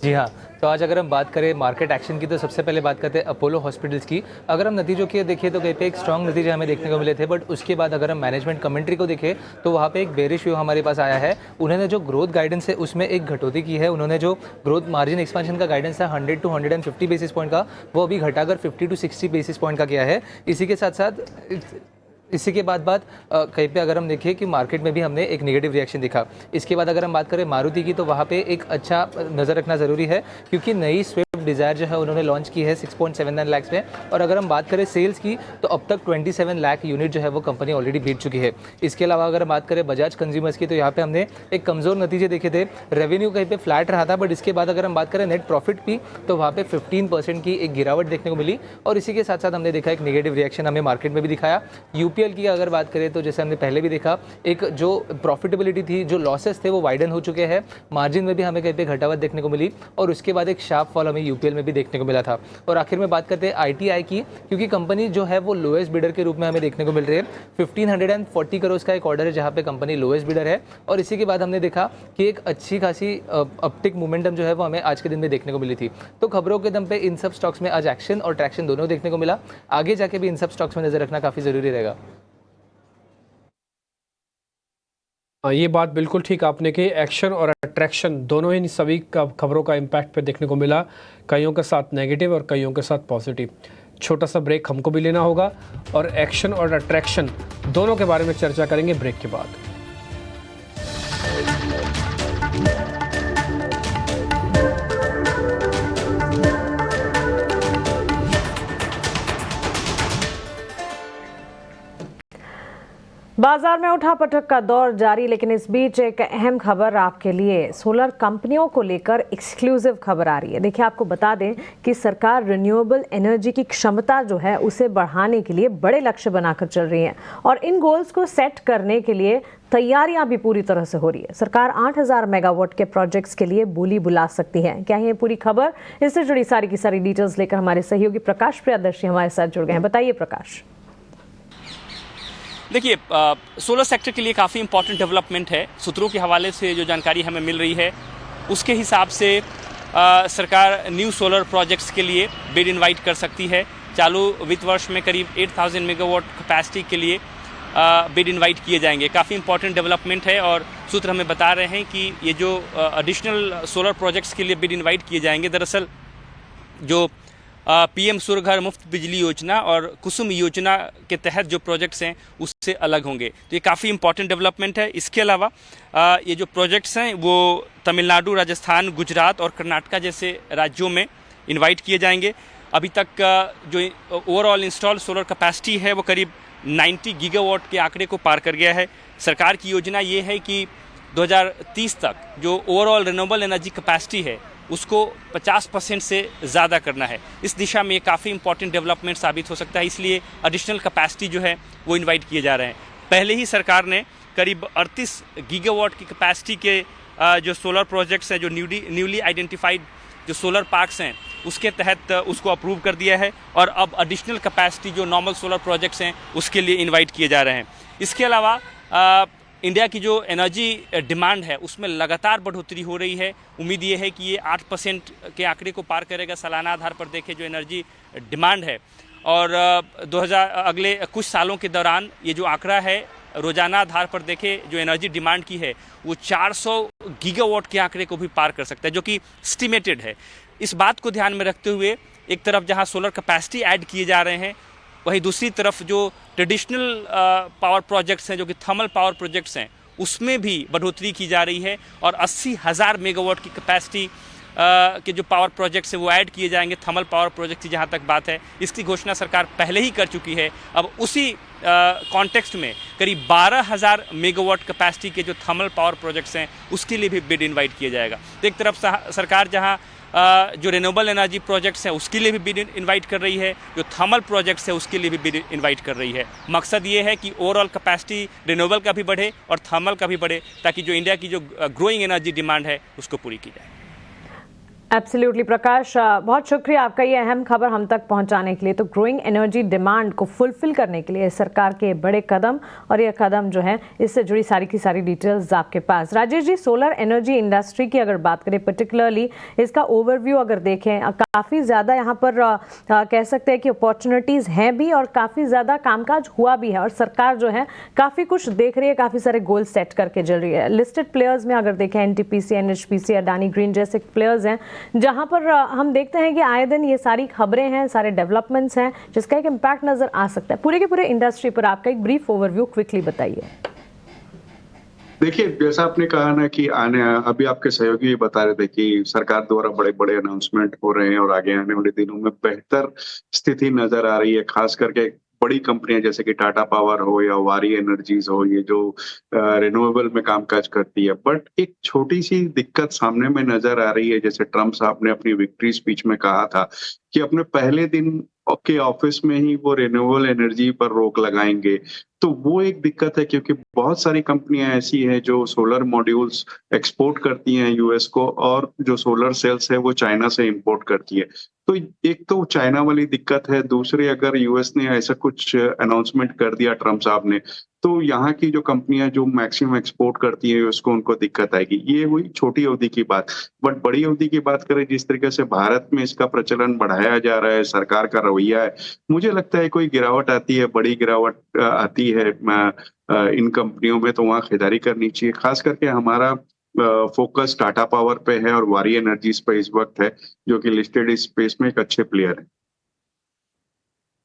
जी हाँ, तो आज अगर हम बात करें मार्केट एक्शन की तो सबसे पहले बात करते हैं अपोलो हॉस्पिटल्स की। अगर हम नतीजों के देखें तो कहीं पे एक स्ट्रॉन्ग नतीजे हमें देखने को मिले थे, बट उसके बाद अगर हम मैनेजमेंट कमेंट्री को देखें तो वहाँ पे एक बेरिश व्यू हमारे पास आया है। उन्होंने जो ग्रोथ गाइडेंस है उसमें एक घटौती की है। उन्होंने जो ग्रोथ मार्जिन एक्सपेंशन का गाइडेंस था 100 to 150 बेसिस पॉइंट का, वो अभी घटाकर 50 to 60 बेसिस पॉइंट का किया है। इसी के साथ साथ इसी के बाद कहीं पे अगर हम देखें कि मार्केट में भी हमने एक नेगेटिव रिएक्शन दिखा। इसके बाद अगर हम बात करें मारुति की तो वहाँ पे एक अच्छा नज़र रखना ज़रूरी है, क्योंकि नई स्विफ्ट डिज़ायर जो है उन्होंने लॉन्च की है 6.79 लाख में। और अगर हम बात करें सेल्स की तो अब तक 27 लाख यूनिट जो है वो कंपनी ऑलरेडी बीट चुकी है। इसके अलावा अगर हम बात करें बजाज कंज्यूमर्स की तो यहाँ पे हमने एक कमज़ोर नतीजे देखे थे। रेवेन्यू कहीं पे फ्लैट रहा था, बट इसके बाद अगर हम बात करें नेट प्रॉफिट की तो वहाँ पे 15% की एक गिरावट देखने को मिली। और इसी के साथ साथ हमने देखा एक नेगेटिव रिएक्शन हमें मार्केट में भी दिखाया। यूपीएल की अगर बात करें तो जैसे हमने पहले भी देखा, एक जो प्रॉफिटेबिलिटी थी, जो लॉसेस थे वो वाइडन हो चुके हैं। मार्जिन में भी हमें कहीं पे घटावट देखने को मिली और उसके बाद एक शार्प फॉल हमें यूपीएल में भी देखने को मिला था। और आखिर में बात करते हैं आईटीआई की, क्योंकि कंपनी जो है वो लोएस्ट बिडर के रूप में हमें देखने को मिल रही है। 1540 करोड़ का एक ऑर्डर है जहाँ पे कंपनी लोएस्ट बिडर है। और इसी के बाद हमने देखा कि एक अच्छी खासी अपटिक मोमेंटम जो है वो हमें आज के दिन में देखने को मिली थी। तो खबरों के दम पे इन सब स्टॉक्स में आज एक्शन और ट्रैक्शन दोनों देखने को मिला। आगे जाके भी इन सब स्टॉक्स में नजर रखना काफ़ी ज़रूरी रहेगा। ये बात बिल्कुल ठीक आपने कही, एक्शन और अट्रैक्शन दोनों ही सभी खबरों का इम्पैक्ट पे देखने को मिला, कईयों के साथ नेगेटिव और कईयों के साथ पॉजिटिव। छोटा सा ब्रेक हमको भी लेना होगा और एक्शन और अट्रैक्शन दोनों के बारे में चर्चा करेंगे ब्रेक के बाद। बाजार में उठापटक का दौर जारी, लेकिन इस बीच एक अहम खबर आपके लिए सोलर कंपनियों को लेकर एक्सक्लूसिव खबर आ रही है। देखिए, आपको बता दें कि सरकार रिन्यूएबल एनर्जी की क्षमता जो है उसे बढ़ाने के लिए बड़े लक्ष्य बनाकर चल रही है और इन गोल्स को सेट करने के लिए तैयारियां भी पूरी तरह से हो रही है। सरकार 8000 मेगावाट के प्रोजेक्ट्स के लिए बोली बुला सकती है। क्या है पूरी खबर? इससे जुड़ी सारी की सारी डिटेल्स लेकर हमारे सहयोगी प्रकाश प्रियदर्शी हमारे साथ जुड़ गए हैं। बताइए प्रकाश। देखिए, सोलर सेक्टर के लिए काफ़ी इंपॉर्टेंट डेवलपमेंट है। सूत्रों के हवाले से जो जानकारी हमें मिल रही है उसके हिसाब से सरकार न्यू सोलर प्रोजेक्ट्स के लिए बिड इनवाइट कर सकती है। चालू वित्त वर्ष में करीब 8000 मेगावाट कैपेसिटी के लिए बिड इनवाइट किए जाएंगे। काफ़ी इंपॉर्टेंट डेवलपमेंट है और सूत्र हमें बता रहे हैं कि ये जो एडिशनल सोलर प्रोजेक्ट्स के लिए बिड इनवाइट किए जाएंगे, दरअसल जो पीएम सूर्य घर मुफ्त बिजली योजना और कुसुम योजना के तहत जो प्रोजेक्ट्स हैं उससे अलग होंगे। तो ये काफ़ी इंपॉर्टेंट डेवलपमेंट है। इसके अलावा ये जो प्रोजेक्ट्स हैं वो तमिलनाडु, राजस्थान, गुजरात और कर्नाटका जैसे राज्यों में इनवाइट किए जाएंगे। अभी तक जो ओवरऑल इंस्टॉल सोलर कैपेसिटी है वो करीब 90 गीगावाट के आंकड़े को पार कर गया है। सरकार की योजना ये है कि 2030 तक जो ओवरऑल रिन्यूएबल एनर्जी कैपेसिटी है उसको 50% से ज़्यादा करना है। इस दिशा में ये काफ़ी इंपॉर्टेंट डेवलपमेंट साबित हो सकता है, इसलिए एडिशनल कैपेसिटी जो है वो इनवाइट किए जा रहे हैं। पहले ही सरकार ने करीब 38 गीगावाट की कैपेसिटी के जो सोलर प्रोजेक्ट्स हैं, जो न्यूली आइडेंटिफाइड जो सोलर पार्क्स हैं उसके तहत उसको अप्रूव कर दिया है और अब एडिशनल कैपेसिटी जो नॉर्मल सोलर प्रोजेक्ट्स हैं उसके लिए इनवाइट किए जा रहे हैं। इसके अलावा इंडिया की जो एनर्जी डिमांड है उसमें लगातार बढ़ोतरी हो रही है। उम्मीद ये है कि ये 8% के आंकड़े को पार करेगा सालाना आधार पर देखें जो एनर्जी डिमांड है, और अगले कुछ सालों के दौरान ये जो आंकड़ा है रोजाना आधार पर देखें जो एनर्जी डिमांड की है वो 400 गीगावाट के आंकड़े को भी पार कर सकता है, जो कि एस्टिमेटेड है। इस बात को ध्यान में रखते हुए एक तरफ जहां सोलर कैपेसिटी ऐड किए जा रहे हैं, वहीं दूसरी तरफ जो ट्रेडिशनल पावर प्रोजेक्ट्स हैं, जो कि थर्मल पावर प्रोजेक्ट्स हैं, उसमें भी बढ़ोतरी की जा रही है और 80,000 मेगावाट की कैपेसिटी के जो पावर प्रोजेक्ट्स हैं वो ऐड किए जाएंगे। थर्मल पावर प्रोजेक्ट की जहाँ तक बात है, इसकी घोषणा सरकार पहले ही कर चुकी है। अब उसी कॉन्टेक्स्ट में करीब 12,000 मेगावाट कैपेसिटी के जो थर्मल पावर प्रोजेक्ट्स हैं उसके लिए भी बिड इनवाइट किया जाएगा। तो एक तरफ सरकार जहाँ जो रिन्यूएबल एनर्जी प्रोजेक्ट्स हैं उसके लिए भी बिड इनवाइट कर रही है, जो थर्मल प्रोजेक्ट्स है उसके लिए भी बिड इनवाइट कर रही है। मकसद ये है कि ओवरऑल कैपेसिटी रिन्यूएबल का भी बढ़े और थर्मल का भी बढ़े, ताकि जो इंडिया की जो ग्रोइंग एनर्जी डिमांड है उसको पूरी की जाए। एब्सोल्युटली प्रकाश, बहुत शुक्रिया आपका ये अहम खबर हम तक पहुंचाने के लिए। तो ग्रोइंग एनर्जी डिमांड को फुलफिल करने के लिए सरकार के बड़े कदम, और ये कदम जो है इससे जुड़ी सारी की सारी डिटेल्स आपके पास। Rajesh ji, solar energy industry की अगर बात करें, पर्टिकुलरली इसका ओवरव्यू अगर देखें, काफ़ी ज़्यादा यहाँ पर कह सकते हैं कि अपॉर्चुनिटीज़ हैं भी और काफ़ी ज़्यादा कामकाज हुआ भी है, और सरकार जो है काफ़ी कुछ देख रही है, काफ़ी सारे गोल सेट करके चल रही है। लिस्टेड प्लेयर्स में अगर देखें, एनटीपीसी, एनएचपीसी, अडानी ग्रीन जैसे प्लेयर्स हैं जहां पर हम देखते हैं कि आए दिन ये सारी खबरें हैं, सारे डेवलपमेंट्स हैं जिसका एक इम्पैक्ट नजर आ सकता है। पूरे के पूरे इंडस्ट्री पर आपका एक ब्रीफ ओवरव्यू क्विकली बताइए। देखिए, जैसा आपने कहा ना कि अभी आपके सहयोगी ये बता रहे थे कि सरकार द्वारा बड़े बड़े अनाउंसमेंट हो रहे हैं और आगे आने वाले दिनों में बेहतर स्थिति नजर आ रही है, खास करके बड़ी कंपनियां जैसे कि टाटा पावर हो या वारी एनर्जीज हो, ये जो रिन्यूएबल में कामकाज करती है। बट एक छोटी सी दिक्कत सामने में नजर आ रही है, जैसे ट्रम्प साहब ने अपनी विक्ट्री स्पीच में कहा था कि अपने पहले दिन के ऑफिस में ही वो रिन्यूएबल एनर्जी पर रोक लगाएंगे। तो वो एक दिक्कत है, क्योंकि बहुत सारी कंपनियां ऐसी हैं जो सोलर मॉड्यूल्स एक्सपोर्ट करती हैं यूएस को, और जो सोलर सेल्स है वो चाइना से इंपोर्ट करती है। तो एक तो चाइना वाली दिक्कत है, दूसरी अगर यूएस ने ऐसा कुछ अनाउंसमेंट कर दिया ट्रम्प साहब ने, तो यहाँ की जो कंपनियां जो मैक्सिमम एक्सपोर्ट करती है उसको उनको दिक्कत आएगी। ये हुई छोटी अवधि की बात। बट बड़ी अवधि की बात करें, जिस तरीके से भारत में इसका प्रचलन बढ़ाया जा रहा है, सरकार का रवैया है, मुझे लगता है कोई गिरावट आती है, बड़ी गिरावट आती है इन कंपनियों में, तो वहाँ खरीदारी करनी चाहिए। खास करके हमारा फोकस टाटा पावर पे है और वारी एनर्जीज पे इस वक्त है, जो कि लिस्टेड स्पेस में एक अच्छे प्लेयर है।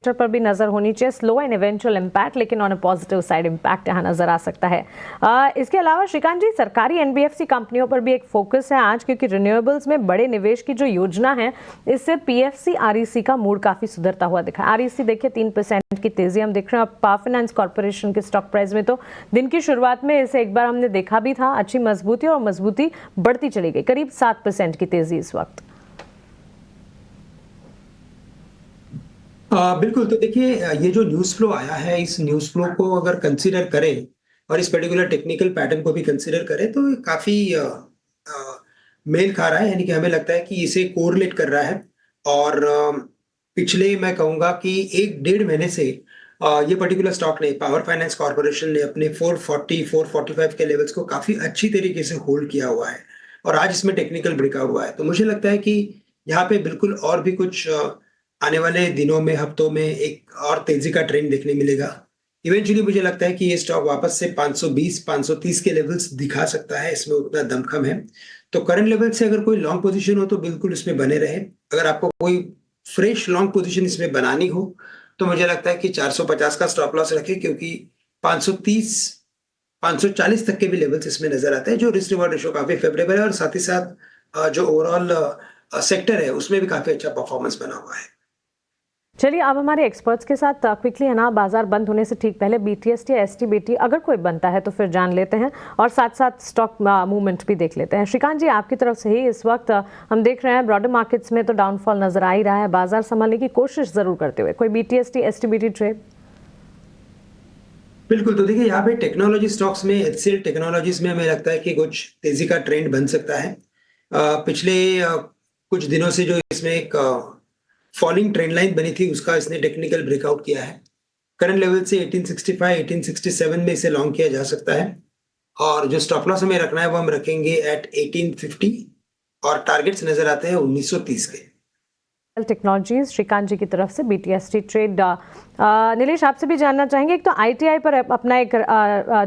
पर भी नजर होनी चाहिए, स्लो एंड इवेंचुअल इम्पैक्ट, लेकिन on a positive side impact यहाँ नजर आ सकता है। इसके अलावा श्रीकांत जी, सरकारी एनबीएफसी कंपनियों पर भी एक फोकस है आज, क्योंकि रिन्यूएबल्स में बड़े निवेश की जो योजना है इससे पीएफसी आरईसी का मूड काफी सुधरता हुआ दिखा। आरईसी देखिए 3% की तेजी हम देख रहे हैं। पावर फाइनेंस कॉर्पोरेशन के स्टॉक प्राइस में तो दिन की शुरुआत में इसे एक बार हमने देखा भी था, अच्छी मजबूती, और मजबूती बढ़ती चली गई, करीब 7% की तेजी इस वक्त। बिल्कुल। तो देखिए, ये जो न्यूज़ फ्लो आया है, इस न्यूज़ फ्लो को अगर कंसीडर करें और इस पर्टिकुलर टेक्निकल पैटर्न को भी कंसीडर करें, तो काफ़ी मेल खा रहा है। यानी कि हमें लगता है कि इसे कोरिलेट कर रहा है, और पिछले मैं कहूँगा कि 1-1.5 महीने से ये पर्टिकुलर स्टॉक ने, पावर फाइनेंस कॉर्पोरेशन ने, अपने 440-445 के लेवल्स को काफ़ी अच्छी तरीके से होल्ड किया हुआ है, और आज इसमें टेक्निकल ब्रेकआउट हुआ है। तो मुझे लगता है कि यहाँ पे बिल्कुल और भी कुछ आने वाले दिनों में, हफ्तों में एक और तेजी का ट्रेंड देखने मिलेगा। इवेंचुअली मुझे लगता है कि ये स्टॉक वापस से 520-530 के लेवल्स दिखा सकता है, इसमें उतना दमखम है। तो करंट लेवल से अगर कोई लॉन्ग पोजीशन हो तो बिल्कुल इसमें बने रहे। अगर आपको कोई फ्रेश लॉन्ग पोजीशन इसमें बनानी हो तो मुझे लगता है कि 450 का स्टॉप लॉस रखें, क्योंकि 530 540 तक के भी लेवल्स इसमें नजर आते हैं, जो रिस्क रिवॉर्ड रेशो काफी फेवरेबल है और साथ ही साथ जो ओवरऑल सेक्टर है उसमें भी काफी अच्छा परफॉर्मेंस बना हुआ है। चलिए अब हमारे एक्सपर्ट्स के साथ क्विकली है ना, बाजार बंद होने से ठीक पहले BTST या STBT अगर कोई बनता है तो फिर जान लेते हैं और साथ साथ स्टॉक मूवमेंट भी देख लेते हैं। श्रीकांत जी, आपकी तरफ से ही इस वक्त हम देख रहे हैं ब्रॉडर मार्केट्स में तो डाउनफॉल नजर आ ही रहा है, बाजार संभालने की कोशिश जरूर करते हुए, कोई BTST STBT ट्रेड? बिल्कुल, तो देखिए यहाँ पे टेक्नोलॉजी स्टॉक्स में HCL टेक्नोलॉजीज में हमें लगता है कि कुछ तेजी का ट्रेंड बन सकता है। पिछले कुछ दिनों से जो इसमें एक फॉलिंग ट्रेंड लाइन बनी थी उसका इसने टेक्निकल ब्रेकआउट किया है। करंट लेवल से 1865 1867 में इसे लॉन्ग किया जा सकता है और जो स्टॉप लॉस हमें रखना है वो हम रखेंगे एट 1850 और टारगेट्स नजर आते हैं 1930 के। टेक्नोलॉजीज श्रीकांत जी की तरफ से BTST ट्रेड। नीलेश, आपसे भी जानना चाहेंगे, एक तो ITI पर अपना एक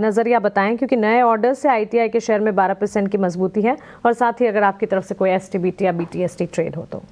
नजरिया बताएं, क्योंकि नए ऑर्डर से ITI के शेयर में 12% की मजबूती है, और साथ ही अगर आपकी तरफ से कोई STBT या BTST ट्रेड हो तो।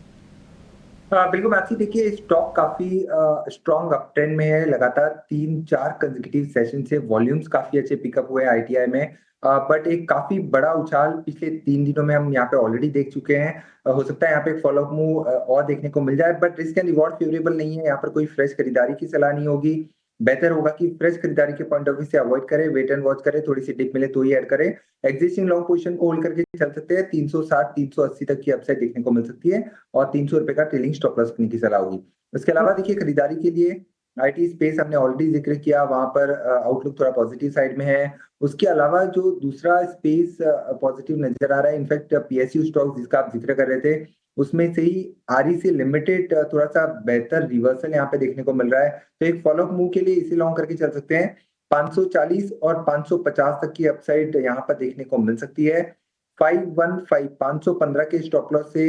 बिल्कुल मैथी, देखिए स्टॉक काफी स्ट्रॉन्ग अप ट्रेंड में है, लगातार 3-4 कंसेक्यूटिव सेशन से वॉल्यूम्स काफी अच्छे पिकअप हुए हैं ITI में, बट एक काफी बड़ा उछाल पिछले 3 दिनों में हम यहाँ पे ऑलरेडी देख चुके हैं। हो सकता है यहाँ पे एक फॉलोअप मूव और देखने को मिल जाए, but risk and reward favourable नहीं है, यहाँ पर कोई फ्रेश खरीदारी की सलाह नहीं होगी। बेहतर होगा कि फ्रेश खरीदारी के पॉइंट ऑफ व्यू से अवॉइड करें, वेट एंड वॉच करें, थोड़ी सी डिप मिले तो ही ऐड करें। एग्जिस्टिंग लॉन्ग पोजीशन को होल्ड करके चल सकते हैं, 360 380 तक की अपसाइड देखने को मिल सकती है और 300 रुपए का ट्रेलिंग स्टॉप लॉस रखने की सलाह होगी। उसके अलावा देखिए खरीदारी के लिए IT स्पेस हमने ऑलरेडी जिक्र किया, वहां पर आउटलुक थोड़ा पॉजिटिव साइड में है। उसके अलावा जो दूसरा स्पेस पॉजिटिव नजर आ रहा है, इनफैक्ट PSU स्टॉक जिसका आप जिक्र कर रहे थे उसमें से ही REC लिमिटेड थोड़ा सा बेहतर रिवर्सल यहाँ पे देखने को मिल रहा है, तो एक फॉलोअप मूव के लिए इसे लॉन्ग करके चल सकते हैं। 540 और 550 तक की अपसाइड यहाँ पर देखने को मिल सकती है। 515 के स्टॉप लॉस से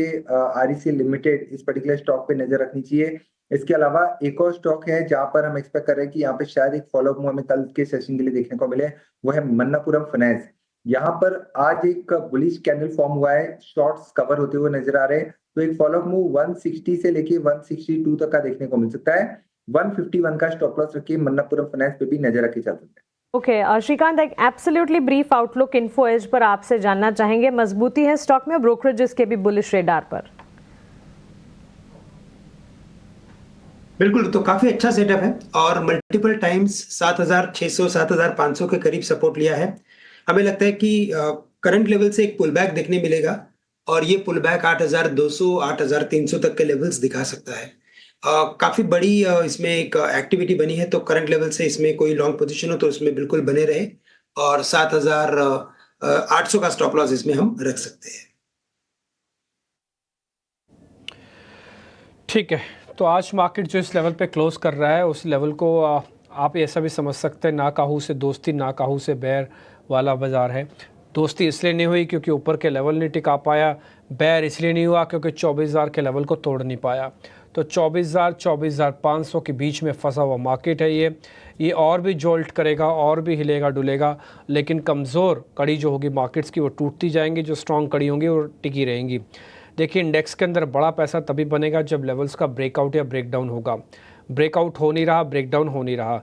REC लिमिटेड इस पर्टिकुलर स्टॉक पे नजर रखनी चाहिए। इसके अलावा एक और स्टॉक है जहां पर हम एक्सपेक्ट कर रहे हैं कि यहाँ पे शायद एक फॉलोअप मूव हमें कल के सेशन के लिए देखने को मिले, वो है मन्नापुरम फाइनेंस। यहाँ पर आज एक बुलिश कैंडल फॉर्म हुआ है, शॉर्ट्स कवर होते हुए नजर आ रहे हैं, तो एक फॉलोअप मूव 160 से लेके 162 तक का देखने को मिल सकता है। 151 का स्टॉप लॉस रखिए, मन्नापुरम फाइनेंस पे भी नजर रखे चल सकते हैं। ओके, श्रीकांत, एक absolutely brief outlook info as per आपसे जानना चाहेंगे, मजबूती है स्टॉक में, ब्रोकरेजेस के भी बुलिश रेडार पर? बिल्कुल, तो काफी अच्छा सेटअप है और मल्टीपल टाइम्स 7600 7500 के करीब सपोर्ट लिया है। हमें लगता है कि करंट लेवल से एक पुल बैक देखने मिलेगा और ये पुल बैक 8200 8300 तक के लेवल्स दिखा सकता है। काफी बड़ी इसमें एक एक्टिविटी बनी है, तो करंट लेवल से इसमें कोई लॉन्ग पोजीशन हो तो इसमें बिल्कुल बने रहे और 7800 का स्टॉप लॉस इसमें हम रख सकते हैं। ठीक है, तो आज मार्केट जो इस लेवल पे क्लोज कर रहा है उस लेवल को आप ऐसा भी समझ सकते हैं, ना काहू से दोस्ती ना काहू से बैर वाला बाजार है। दोस्ती इसलिए नहीं हुई क्योंकि ऊपर के लेवल नहीं टिका पाया, बैर इसलिए नहीं हुआ क्योंकि 24,000 के लेवल को तोड़ नहीं पाया। तो 24,000 24,500 के बीच में फंसा हुआ मार्केट है ये और भी जोल्ट करेगा और भी हिलेगा डुलेगा, लेकिन कमज़ोर कड़ी जो होगी मार्केट्स की वो टूटती जाएंगी, जो स्ट्रॉन्ग कड़ी होंगी वो टिकी रहेंगी। देखिए इंडेक्स के अंदर बड़ा पैसा तभी बनेगा जब लेवल्स का ब्रेकआउट या ब्रेकडाउन होगा। ब्रेकआउट हो नहीं रहा, ब्रेकडाउन हो नहीं रहा।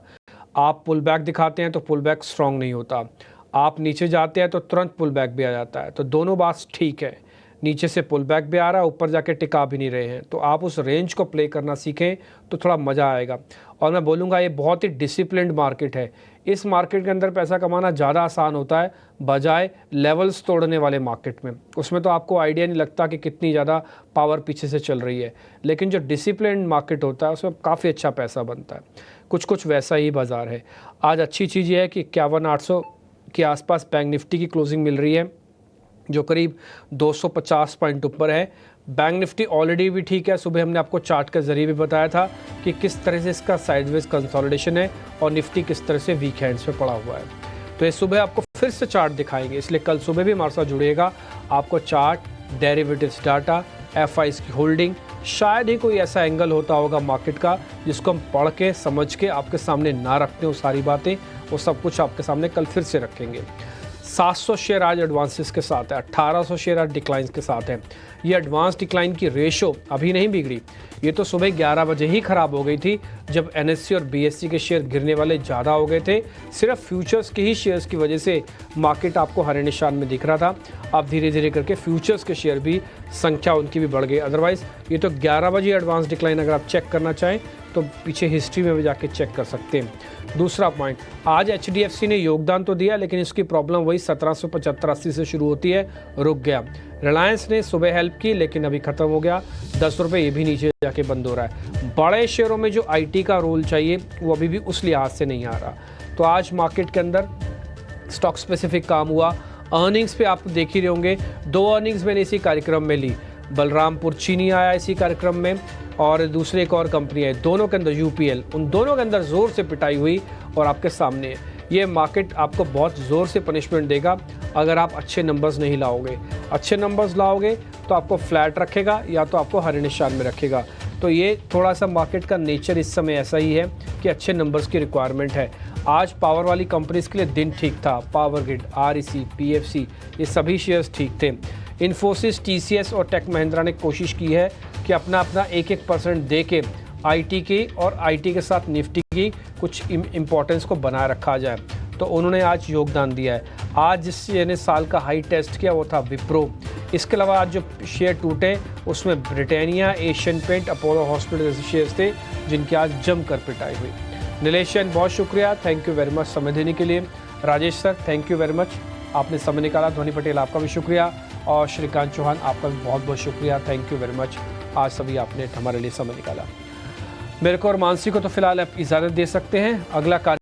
आप पुल बैक दिखाते हैं तो पुल बैक स्ट्रॉन्ग नहीं होता, आप नीचे जाते हैं तो तुरंत पुल बैक भी आ जाता है। तो दोनों बात ठीक है, नीचे से पुल बैक भी आ रहा है, ऊपर जाके टिका भी नहीं रहे हैं। तो आप उस रेंज को प्ले करना सीखें तो थोड़ा मज़ा आएगा। और मैं बोलूँगा ये बहुत ही डिसिप्लिन्ड मार्केट है। इस मार्केट के अंदर पैसा कमाना ज़्यादा आसान होता है बजाय लेवल्स तोड़ने वाले मार्केट में। उसमें तो आपको आइडिया नहीं लगता कि कितनी ज़्यादा पावर पीछे से चल रही है, लेकिन जो डिसिप्लिन्ड मार्केट होता है उसमें काफ़ी अच्छा पैसा बनता है। कुछ वैसा ही बाज़ार है। आज अच्छी चीज़ ये है कि 51,800 के आसपास बैंक निफ्टी की क्लोजिंग मिल रही है, जो करीब 250 पॉइंट ऊपर है। बैंक निफ्टी ऑलरेडी भी ठीक है, सुबह हमने आपको चार्ट के जरिए भी बताया था कि किस तरह से इसका साइडवेज कंसोलिडेशन है और निफ्टी किस तरह से वीक हैंड्स पे पड़ा हुआ है। तो ये सुबह आपको फिर से चार्ट दिखाएंगे, इसलिए कल सुबह भी हमारे साथ जुड़िएगा। आपको चार्ट, डेरिवेटिव्स डाटा, FIs की होल्डिंग, शायद ही कोई ऐसा एंगल होता होगा मार्केट का जिसको हम पढ़ के समझ के आपके सामने ना रखते हो। सारी बातें वो सब कुछ आपके सामने कल फिर से रखेंगे। 700 शेयर आज एडवांसेस के साथ है, 1800 शेयर आज डिक्लाइंस के साथ है। ये एडवांस डिक्लाइन की रेशो अभी नहीं बिगड़ी, ये तो सुबह 11 बजे ही ख़राब हो गई थी जब NSE और BSE के शेयर गिरने वाले ज़्यादा हो गए थे। सिर्फ फ्यूचर्स के ही शेयर्स की वजह से मार्केट आपको हरे निशान में दिख रहा था। अब धीरे धीरे करके फ्यूचर्स के शेयर भी संख्या उनकी भी बढ़ गई। अदरवाइज़ ये तो 11 बजे एडवांस डिक्लाइन अगर आप चेक करना चाहें तो पीछे हिस्ट्री में भी जाके चेक कर सकते हैं। दूसरा पॉइंट, आज HDFC ने योगदान तो दिया लेकिन इसकी प्रॉब्लम वही 1775-80 से शुरू होती है, रुक गया। रिलायंस ने सुबह हेल्प की लेकिन अभी ख़त्म हो गया, 10 रुपये ये भी नीचे जाके बंद हो रहा है। बड़े शेयरों में जो IT का रोल चाहिए वो अभी भी उस लिहाज से नहीं आ रहा। तो आज मार्केट के अंदर स्टॉक स्पेसिफिक काम हुआ। अर्निंग्स पे आप देख ही रहे होंगे, 2 अर्निंग्स मैंने इसी कार्यक्रम में ली। बलरामपुर चीनी आया इसी कार्यक्रम में और दूसरे एक और कंपनी है, दोनों के अंदर UPL, उन दोनों के अंदर ज़ोर से पिटाई हुई और आपके सामने है। ये मार्केट आपको बहुत ज़ोर से पनिशमेंट देगा अगर आप अच्छे नंबर्स नहीं लाओगे। अच्छे नंबर्स लाओगे तो आपको फ्लैट रखेगा या तो आपको हरे निशान में रखेगा। तो ये थोड़ा सा मार्केट का नेचर इस समय ऐसा ही है कि अच्छे नंबर्स की रिक्वायरमेंट है। आज पावर वाली कंपनीज के लिए दिन ठीक था, पावर ग्रिड, REC, PFC ये सभी शेयर्स ठीक थे। इन्फोसिस, TCS और टेक महिंद्रा ने कोशिश की है कि अपना 1% दे के IT की और IT के साथ निफ्टी की कुछ इम्पोर्टेंस को बनाए रखा जाए, तो उन्होंने आज योगदान दिया है। आज जिस शेयर ने साल का हाई टेस्ट किया वो था विप्रो। इसके अलावा आज जो शेयर टूटे उसमें ब्रिटानिया, एशियन पेंट, अपोलो हॉस्पिटल जैसे शेयर्स थे जिनकी आज जमकर पिटाई हुई। नीलेशन बहुत शुक्रिया, थैंक यू वेरी मच समय देने के लिए। Rajesh sir thank you very much, आपने समय निकाला। ध्वनि पटेल आपका भी शुक्रिया और श्रीकांत चौहान आपका भी बहुत बहुत शुक्रिया, थैंक यू वेरी मच। आज सभी आपने हमारे लिए समय निकाला। मेरे को और मानसी को तो फिलहाल आप इजाज़त दे सकते हैं। अगला